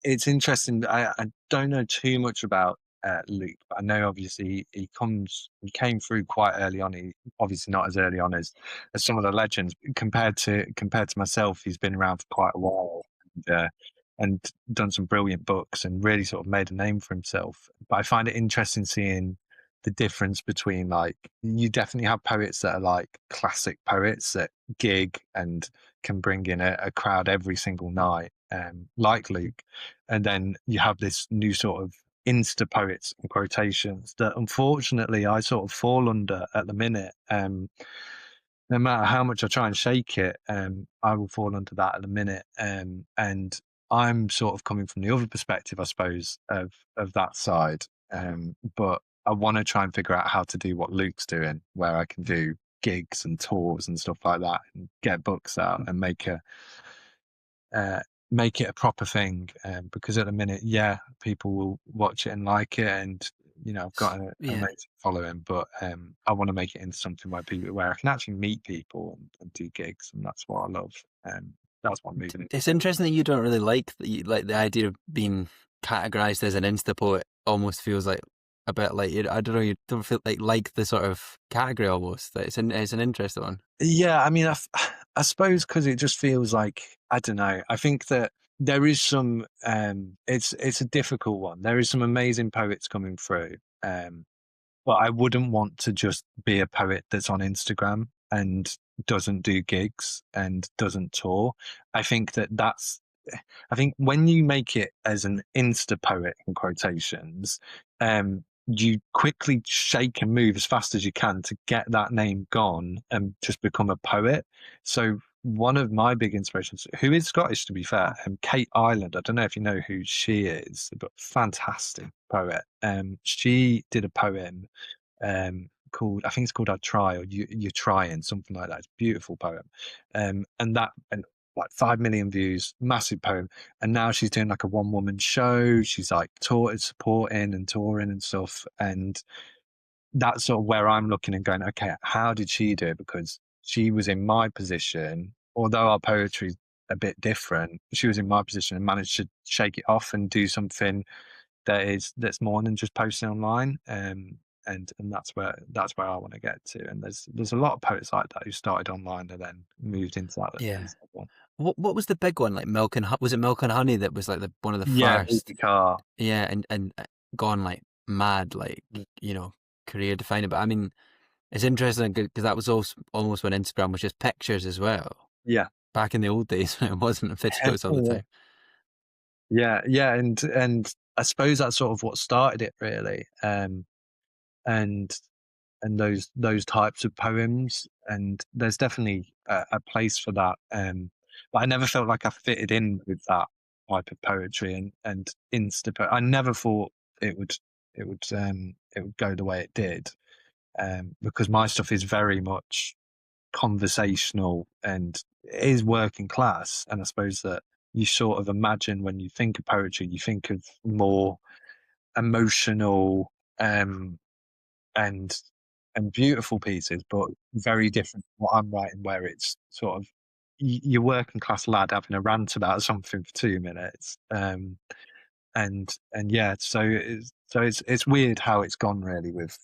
it's interesting. I don't know too much about Luke, but I know obviously he came through quite early on. He obviously not as early on as some of the legends. Compared to myself, he's been around for quite a while, and done some brilliant books and really sort of made a name for himself. But I find it interesting seeing the difference between, like, you definitely have poets that are like classic poets that gig and can bring in a crowd every single night, like Luke. And then you have this new sort of Insta poets in quotations that unfortunately I sort of fall under at the minute. No matter how much I try and shake it, I will fall under that at the minute. And I'm sort of coming from the other perspective, I suppose, of that side. But I want to try and figure out how to do what Luke's doing, where I can do gigs and tours and stuff like that, and get books out and make it a proper thing. Because at the minute, yeah, people will watch it and like it, and I've got an amazing following, but I want to make it into something where I can actually meet people and do gigs, and that's what I love. That's what I'm moving into. It's interesting that you don't really like the idea of being categorized as an Insta poet. Almost feels like a bit like I don't know. You don't feel like the sort of category almost. It's an interesting one. Yeah, I mean, I suppose because it just feels like, I don't know. I think that there is some. It's a difficult one. There is some amazing poets coming through. But I wouldn't want to just be a poet that's on Instagram and doesn't do gigs and doesn't tour. I think I think when you make it as an Insta poet in quotations, you quickly shake and move as fast as you can to get that name gone and just become a poet. So one of my big inspirations, who is Scottish to be fair, Kate Ireland. I don't know if you know who she is, but fantastic poet. She did a poem called, I think it's called "I Try" or "You're Trying," something like that. It's a beautiful poem, and like 5 million views, massive poem. And now she's doing like a one-woman show. She's like supporting and touring and stuff, and that's sort of where I'm looking and going, okay, how did she do it? Because she was in my position, although our poetry's a bit different, she was in my position and managed to shake it off and do something that's more than just posting online. And that's where I want to get to. And there's a lot of poets like that who started online and then moved into that. Yeah. What was the big one? Like was it Milk and Honey that was like one of the first? Car. Yeah, and gone like mad, like career defining. But I mean, it's interesting because that was also almost when Instagram was just pictures as well. Yeah. Back in the old days when it wasn't videos all the time. Yeah, and I suppose that's sort of what started it really. And those types of poems, and there's definitely a place for that. But I never felt like I fitted in with that type of poetry and Insta. I never thought it would go the way it did, because my stuff is very much conversational and it is working class. And I suppose that you sort of imagine when you think of poetry, you think of more emotional and beautiful pieces, but very different from what I'm writing, where it's sort of your working class lad having a rant about something for 2 minutes. And yeah, so it's weird how it's gone really with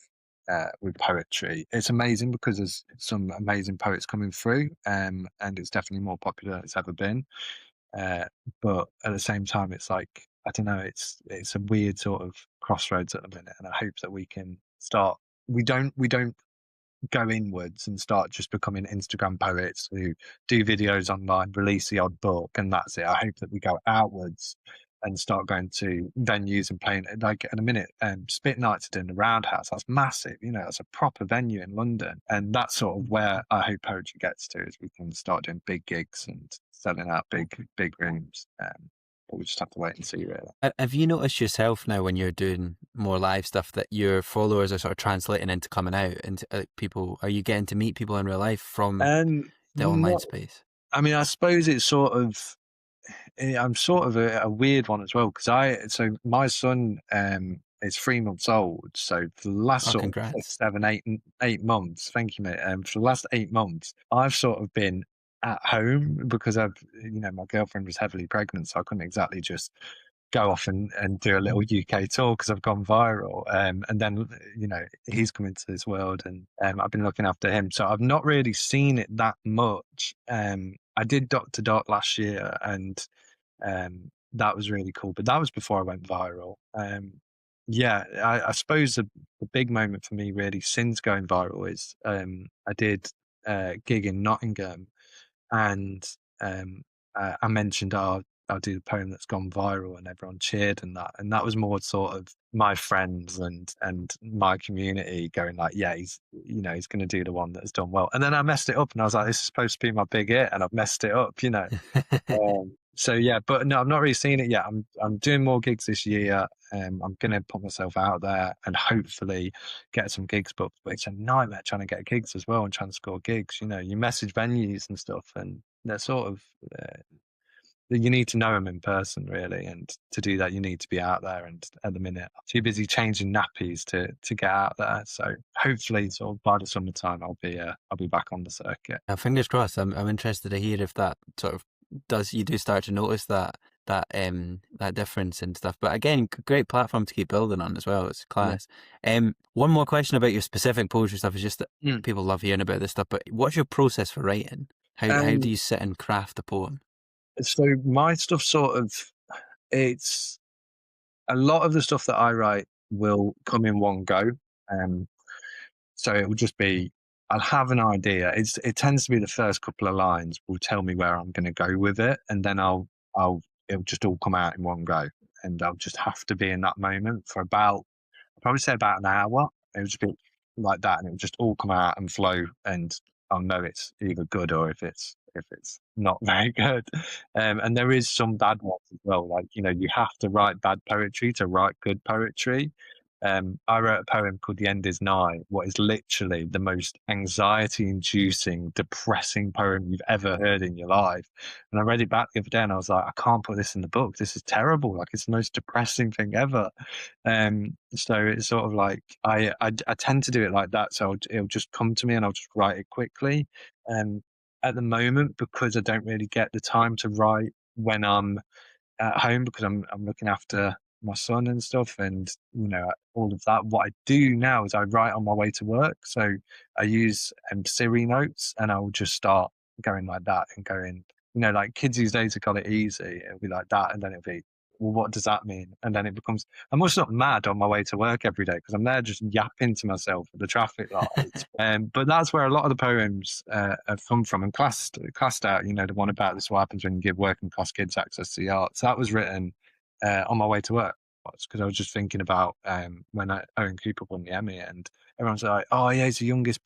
poetry. It's amazing because there's some amazing poets coming through, and it's definitely more popular than it's ever been. But at the same time, it's like, I don't know, it's a weird sort of crossroads at the minute, and I hope that we can start. We don't go inwards and start just becoming Instagram poets who do videos online, release the odd book, and that's it. I hope that we go outwards and start going to venues and playing. Like at a minute, Spit Nights are doing the Roundhouse. That's massive. That's a proper venue in London, and that's sort of where I hope poetry gets to, is we can start doing big gigs and selling out big rooms. But we just have to wait and see, really. Have you noticed yourself now when you're doing more live stuff that your followers are sort of translating into coming out into people? Are you getting to meet people in real life from the online space? I mean, I suppose it's sort of, I'm sort of a weird one as well, because so my son is 3 months old. So for the last sort of 6, 7, 8 months, thank you, mate. For the last 8 months, I've sort of been at home because my girlfriend was heavily pregnant, so I couldn't exactly just go off and do a little UK tour because I've gone viral. And then, he's come into this world, and I've been looking after him. So I've not really seen it that much. I did Dr. Dot last year, and that was really cool. But that was before I went viral. I suppose the big moment for me really since going viral is I did a gig in Nottingham, and I mentioned I'll do the poem that's gone viral, and everyone cheered, and that was more sort of my friends and my community going like, yeah, he's going to do the one that's done well. And then I messed it up, and I was like, this is supposed to be my big hit, and I've messed it up, So yeah, but no, I've not really seen it yet. I'm doing more gigs this year. I'm gonna put myself out there and hopefully get some gigs booked. But it's a nightmare trying to get gigs as well and trying to score gigs. You know, you message venues and stuff, and they're sort of you need to know them in person really, and to do that you need to be out there. And at the minute, I'm too busy changing nappies to get out there. So hopefully, sort of by the summertime, I'll be back on the circuit. Now, fingers crossed. I'm interested to hear if that sort of you do start to notice that difference and stuff. But again, great platform to keep building on as well. It's class. One more question about your specific poetry stuff is just that people love hearing about this stuff. But what's your process for writing? How do you sit and craft a poem? So my stuff it's a lot of the stuff that I write will come in one go. So it will just be, I'll have an idea. It tends to be the first couple of lines will tell me where I'm going to go with it. And then it'll just all come out in one go. And I'll just have to be in that moment for I'll probably say about an hour. It would just be like that. And it would just all come out and flow. And I'll know it's either good or if it's not very good. And there is some bad ones as well. Like, you know, you have to write bad poetry to write good poetry. I wrote a poem called The End Is Nigh, what is literally the most anxiety-inducing, depressing poem you've ever heard in your life. And I read it back the other day and I was like, I can't put this in the book. This is terrible. Like, it's the most depressing thing ever. So it's sort of like, I tend to do it like that. So it'll just come to me and I'll just write it quickly. At the moment, because I don't really get the time to write when I'm at home, because I'm looking after my son and stuff, and you know, all of that. What I do now is I write on my way to work. So I use Siri notes, and I'll just start going like that and going. You know, like kids these days have got it easy. It'll be like that, and then it'll be, well, what does that mean? And then it becomes, I'm also not mad on my way to work every day because I'm there just yapping to myself at the traffic lights. But that's where a lot of the poems have come from and classed out. You know, the one about this: what happens when you give working class kids access to the arts. That was written on my way to work, because I was just thinking about when Owen Cooper won the Emmy, and everyone's like, "Oh yeah, he's the youngest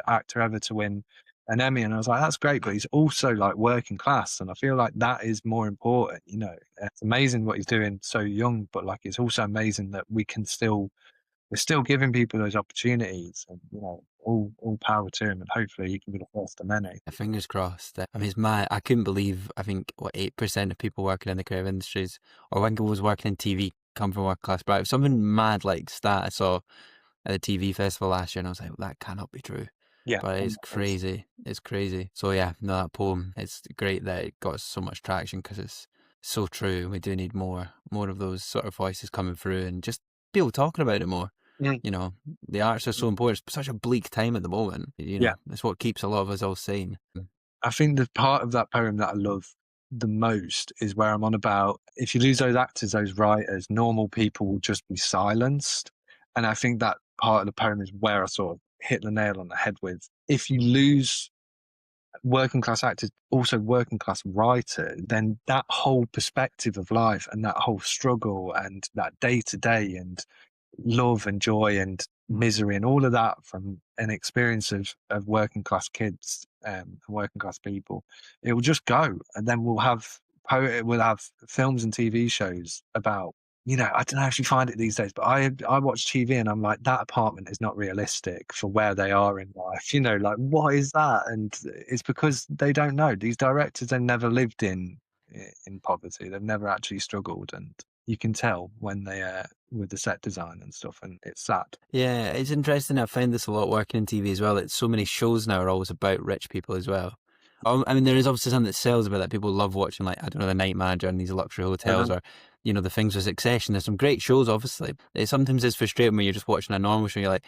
actor ever to win an Emmy," and I was like, "That's great," but he's also like working class, and I feel like that is more important. You know, it's amazing what he's doing so young, but like it's also amazing that we're still giving people those opportunities, and you know, all power to him, and hopefully he can be the first of many. Fingers crossed. I mean, it's mad. I couldn't believe, I think, 8% of people working in the creative industries, or when people was working in TV, come from working class background. Something mad like stat I saw at the TV festival last year, and I was like, well, that cannot be true. Yeah, but it's crazy. It's crazy. So yeah, no, that poem, it's great that it got so much traction because it's so true. We do need more of those sort of voices coming through and just people talking about it more. You know, the arts are so important. It's such a bleak time at the moment. You know, it's what keeps a lot of us all sane. I think the part of that poem that I love the most is where I'm on about, if you lose those actors, those writers, normal people will just be silenced. And I think that part of the poem is where I sort of hit the nail on the head with. If you lose working class actors, also working class writers, then that whole perspective of life and that whole struggle and that day to day and love and joy and misery and all of that from an experience of working class kids and working class people, it will just go. And then we'll have films and TV shows about, you know, I don't know if you find it these days, but I watch TV and I'm like, that apartment is not realistic for where they are in life. You know, like, what is that? And it's because they don't know. These directors, they never lived in poverty. They've never actually struggled, and you can tell when they with the set design and stuff, and it's sad. Yeah, it's interesting. I find this a lot working in TV as well. That so many shows now are always about rich people as well. I mean, there is obviously something that sells about that. People love watching, like, I don't know, The Night Manager and these luxury hotels, or, you know, the things with Succession. There's some great shows, obviously. Sometimes it's frustrating when you're just watching a normal show. You're like,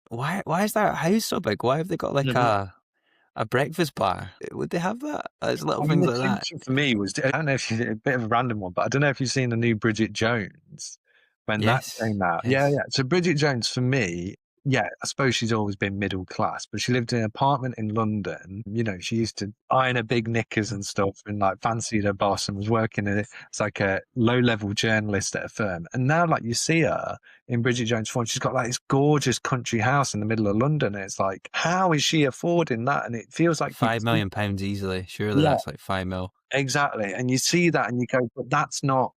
why is that house so big? Why have they got like a breakfast bar? Would they have that? It's little things like that. For me was, I don't know if a bit of a random one, but I don't know if you've seen the new Bridget Jones when that came out. Yes. Yeah. So Bridget Jones, for me, yeah, I suppose she's always been middle class, but she lived in an apartment in London. You know, she used to iron her big knickers and stuff and like fancied her boss and was working as like a low level journalist at a firm. And now, like, you see her in Bridget Jones' Form, she's got like this gorgeous country house in the middle of London. And it's like, how is she affording that? And it feels like £5 million easily. Surely yeah, that's like 5 mil. exactly. And you see that and you go, but that's not,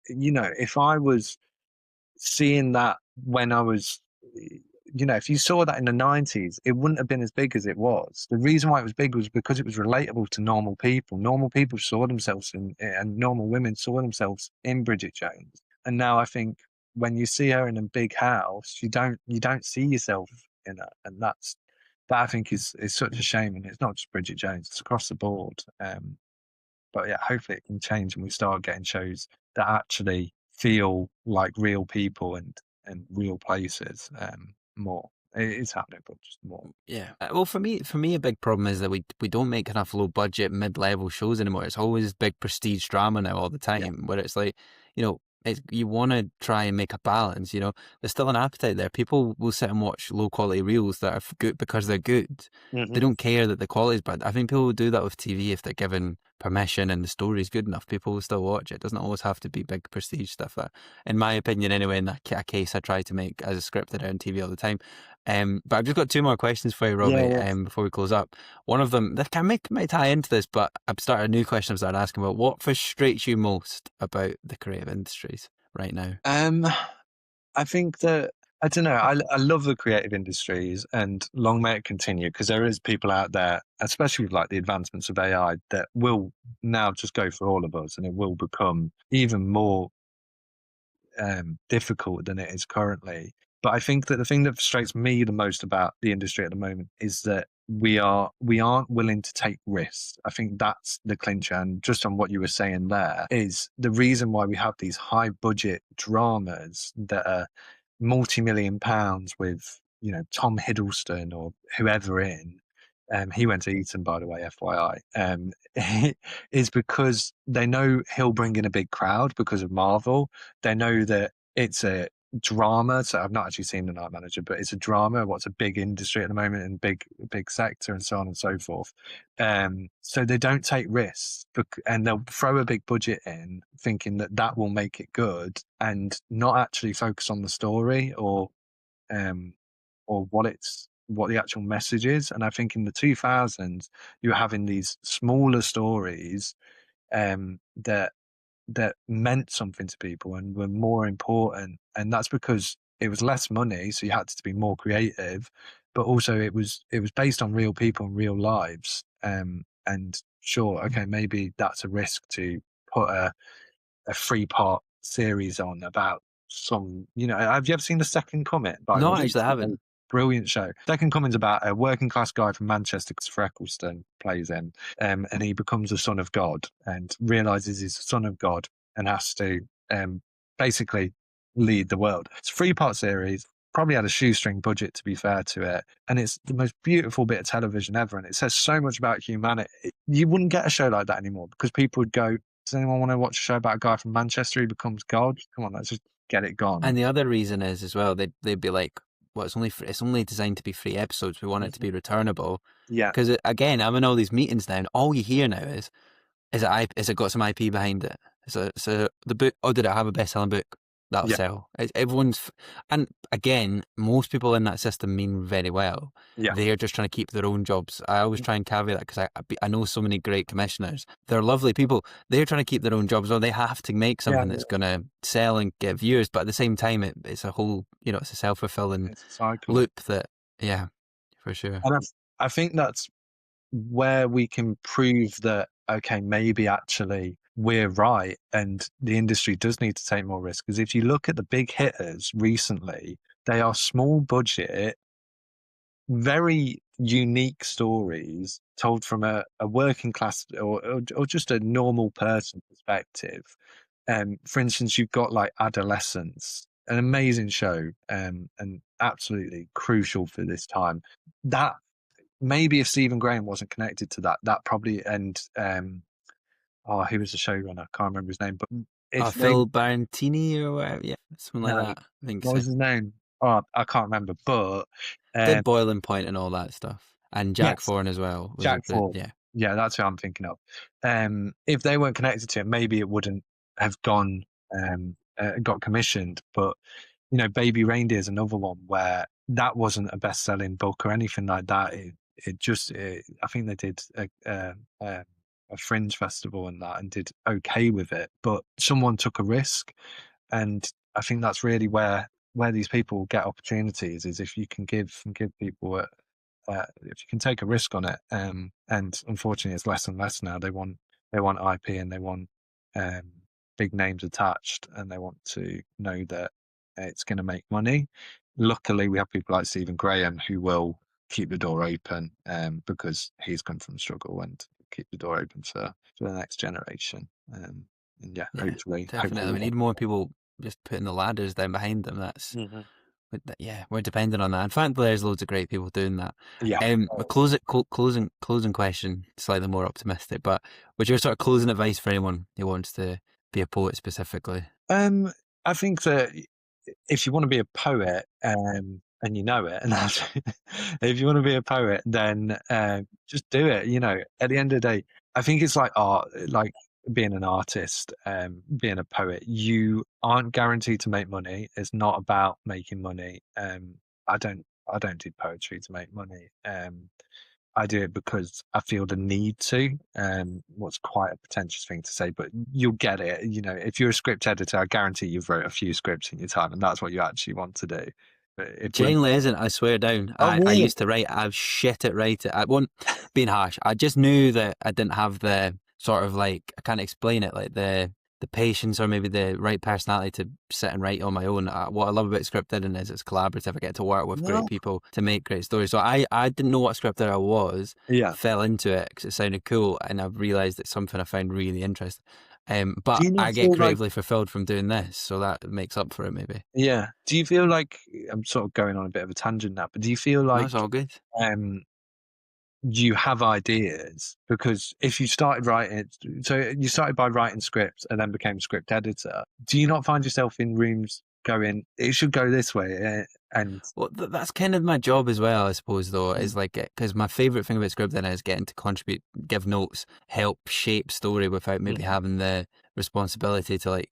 you know, if I was seeing that when I was, you know, if you saw that in the 90s, it wouldn't have been as big as it was. The reason why it was big was because it was relatable to normal people. Normal people saw themselves in, and normal women saw themselves in Bridget Jones. And now I think when you see her in a big house, you don't see yourself in her, and that I think is such a shame. And it's not just Bridget Jones; it's across the board. But yeah, hopefully it can change and we start getting shows that actually feel like real people and real places more. It is happening, but just more. Yeah. Well, for me, a big problem is that we don't make enough low budget, mid level shows anymore. It's always big prestige drama now all the time, Yeah. where it's like, you know, you want to try and make a balance. You know, there's still an appetite there. People will sit and watch low quality reels that are good because they're good. They don't care that the quality is bad. I think people will do that with TV if they're given permission and the story's good enough. People will still watch it. It doesn't always have to be big prestige stuff. That, in my opinion, anyway, in that case I try to make as a scripted on TV all the time. But I've just got two more questions for you, Robbie, Yeah. before we close up. One of them, that might tie into this, but I've started a new question I've started asking about. What frustrates you most about the creative industries right now? I think that, I don't know, I love the creative industries and long may it continue, because there is people out there, especially with like the advancements of AI, that will now just go for all of us, and it will become even more difficult than it is currently. But I think that the thing that frustrates me the most about the industry at the moment is that we aren't willing to take risks. I think that's the clincher. And just on what you were saying there, is the reason why we have these high budget dramas that are multi-million pounds with, you know, Tom Hiddleston or whoever in. He went to Eton, by the way, FYI. Is because they know he'll bring in a big crowd because of Marvel. They know that it's a drama. So I've not actually seen The Night Manager, but it's a drama. What's a big industry at the moment and big sector and so on and so forth. So they don't take risks, and they'll throw a big budget in, thinking that that will make it good, and not actually focus on the story um, or what the actual message is. And I think in the 2000s, you were having these smaller stories that meant something to people and were more important. And that's because it was less money, so you had to be more creative, but also it was based on real people and real lives. And sure, okay, maybe that's a risk to put a 3-part series on about some, you know, have you ever seen The Second Coming? No, actually, I haven't. Brilliant show. Second Coming's about a working class guy from Manchester, Christopher Eccleston plays in, and he becomes a son of God and realizes he's a son of God and has to basically lead the world. It's a 3-part series. Probably had a shoestring budget, to be fair to it, and it's the most beautiful bit of television ever. And it says so much about humanity. You wouldn't get a show like that anymore because people would go, does anyone want to watch a show about a guy from Manchester who becomes God? Come on, let's just get it gone. And the other reason is as well, they'd be like, well, it's only designed to be 3 episodes. We want it to be returnable. Yeah. Because again, I'm in all these meetings now, and all you hear now is it got some IP behind it? So the book, did it have a best-selling book? That'll sell. Everyone's, and again, most people in that system mean very well. Yeah. They're just trying to keep their own jobs. I always try and caveat that because I know so many great commissioners. They're lovely people. They're trying to keep their own jobs, or they have to make something that's going to sell and get viewers. But at the same time, it's a whole, you know, it's a self-fulfilling loop that, yeah, for sure. And I think that's where we can prove that, okay, maybe actually we're right and the industry does need to take more risk. Because if you look at the big hitters recently, they are small budget, very unique stories told from a working class or just a normal person perspective. For instance, you've got like Adolescence, an amazing show, and absolutely crucial for this time. That maybe if Stephen Graham wasn't connected to that probably, and who was the showrunner? I can't remember his name, but Phil Barantini or whatever, yeah, something like that. I think what so. was his name? Oh, I can't remember, but Did um, Boiling Point and all that stuff, and Jack yes, Thorne as well. Was Jack it? But Ford. yeah, Yeah, that's who I'm thinking of. If they weren't connected to it, maybe it wouldn't have got commissioned. But Baby Reindeer is another one where that wasn't a best-selling book or anything like that. I think they did a fringe festival and did okay with it, but someone took a risk, and I think that's really where these people get opportunities is if you can give people if you can take a risk on it. And unfortunately, it's less and less now. They want IP and they want um, big names attached, and they want to know that it's going to make money. Luckily, we have people like Stephen Graham who will keep the door open because he's come from struggle and keep the door open for the next generation. And yeah, yeah, hopefully, definitely. We need more people just putting the ladders down behind them. That's Mhm. yeah, we're dependent on that. In fact, there's loads of great people doing that. Yeah. A closing question, slightly more optimistic, but what's your sort of closing advice for anyone who wants to be a poet specifically? I think that if you want to be a poet, and you know it, and if you want to be a poet, then just do it. At the end of the day, I think it's like art, like being an artist, being a poet. You aren't guaranteed to make money. It's not about making money. I don't, I don't do poetry to make money. I do it because I feel the need to. What's quite a pretentious thing to say, but you'll get it. If you're a script editor, I guarantee you've wrote a few scripts in your time, and that's what you actually want to do. But if you're, Genuinely isn't, I swear down. oh I really? used to write, I was shit at writing. I won't being harsh. I just knew that I didn't have the sort of like, I can't explain it, like the patience or maybe the right personality to sit and write on my own. What I love about script editing is it's collaborative. I get to work with great No. people to make great stories. So I didn't know what script editor I was, Yeah. fell into it because it sounded cool, and I've realised it's something I found really interesting. Do But you I not get feel like? creatively fulfilled from doing this, so that makes up for it maybe. Yeah. Do you feel like I'm sort of going on a bit of a tangent now? But do you feel No, like it's all good. um, you have ideas? Because if you started writing, so you started by writing scripts and then became a script editor, do you not find yourself in rooms going, it should go this way? And Well, that's kind of my job as well, I suppose, though, Mm. is like, because my favourite thing about scripting is getting to contribute, give notes, help shape story without maybe Mhm. having the responsibility to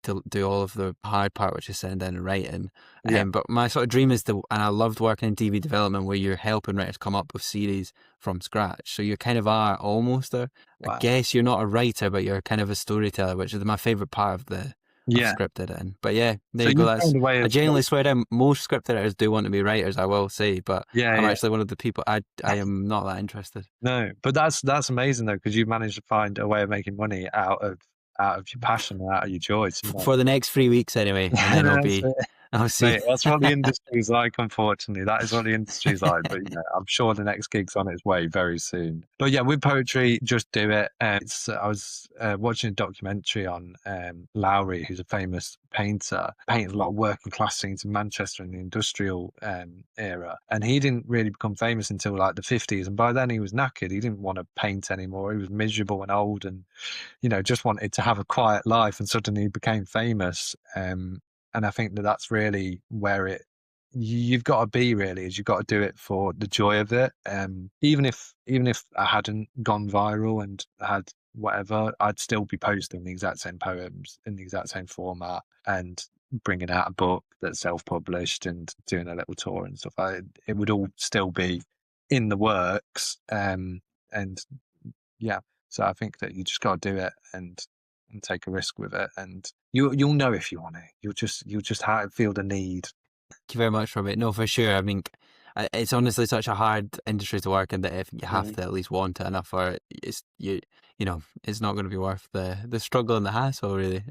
to do all of the hard part, which is sitting down and writing. Yeah. But my sort of dream is and I loved working in TV development where you're helping writers come up with series from scratch. So you kind of are almost I Wow. guess you're not a writer, but you're kind of a storyteller, which is my favourite part of Yeah. script editing. But yeah, there So you go. you That's found a way I of, genuinely swear down. Most script editors do want to be writers, I will say, but yeah, I'm yeah. actually one of the people. I am not that interested. No, but that's amazing though, because you managed to find a way of making money out of your passion and out of your joys. For the next 3 weeks anyway, and Yeah, then that's it. I'll see. Mate, that's what the industry's like, unfortunately. That is what the industry's like. But I'm sure the next gig's on its way very soon. But yeah, with poetry, just do it. I was watching a documentary on Lowry, who's a famous painter, painted a lot of working class scenes in Manchester in the industrial era. And he didn't really become famous until like the 50s. And by then he was knackered. He didn't want to paint anymore. He was miserable and old and, just wanted to have a quiet life, and suddenly he became famous. And I think that that's really where you've got to be, really, is you've got to do it for the joy of it. Even if I hadn't gone viral and had whatever, I'd still be posting the exact same poems in the exact same format and bringing out a book that's self-published and doing a little tour and stuff. It would all still be in the works. And yeah, so I think that you just got to do it and take a risk with it, and you'll know if you want it. You'll just feel the need. Thank you very much, Robbie. No, for sure. I mean, it's honestly such a hard industry to work in that if you have Mhm. to at least want it enough, or it's not going to be worth the struggle and the hassle, really.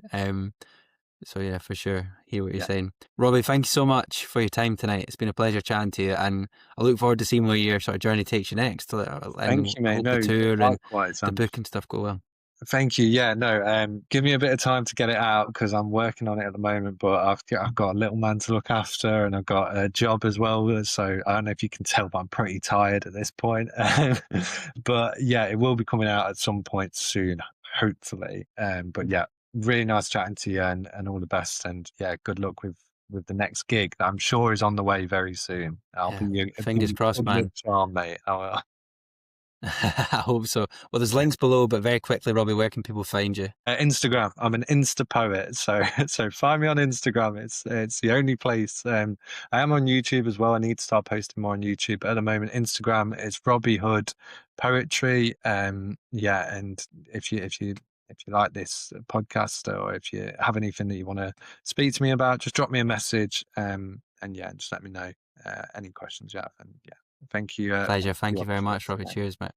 So yeah, for sure, hear what you're Yeah. saying, Robbie. Thank you so much for your time tonight. It's been a pleasure chatting to you, and I look forward to seeing where your sort of journey takes you next. And Thank you, I mate. hope the No, tour and likewise. the book and stuff go well. Thank you. Yeah, no. Give me a bit of time to get it out because I'm working on it at the moment. But I've got a little man to look after, and I've got a job as well. So I don't know if you can tell, but I'm pretty tired at this point. But yeah, it will be coming out at some point soon, hopefully. But yeah, really nice chatting to you, and all the best. And yeah, good luck with with the next gig that I'm sure is on the way very soon. I'll Yeah. be Fingers crossed, man. charm, mate. I hope so. Well, there's links below, but very quickly, Robbie, where can people find you? Instagram. I'm an Insta poet, so find me on Instagram. It's the only place. I am on YouTube as well. I need to start posting more on YouTube. But at the moment, Instagram is Robbie Hood Poetry. Yeah, and if you like this podcast, or if you have anything that you want to speak to me about, just drop me a message. And yeah, just let me know any questions you have. And yeah, thank you. Pleasure. Thank you very for much, Robbie. listening. Cheers, mate.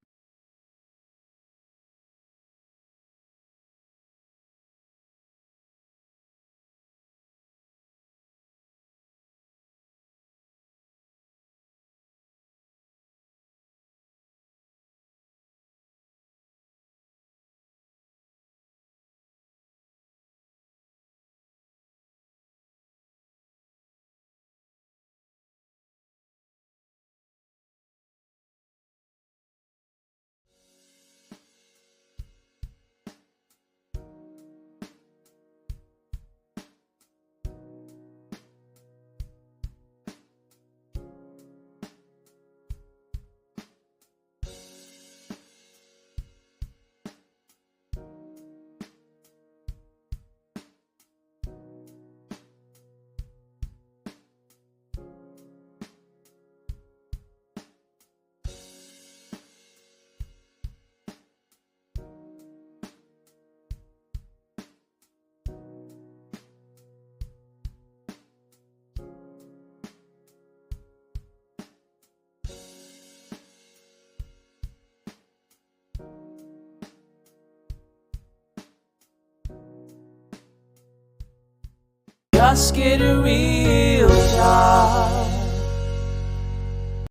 Just get real.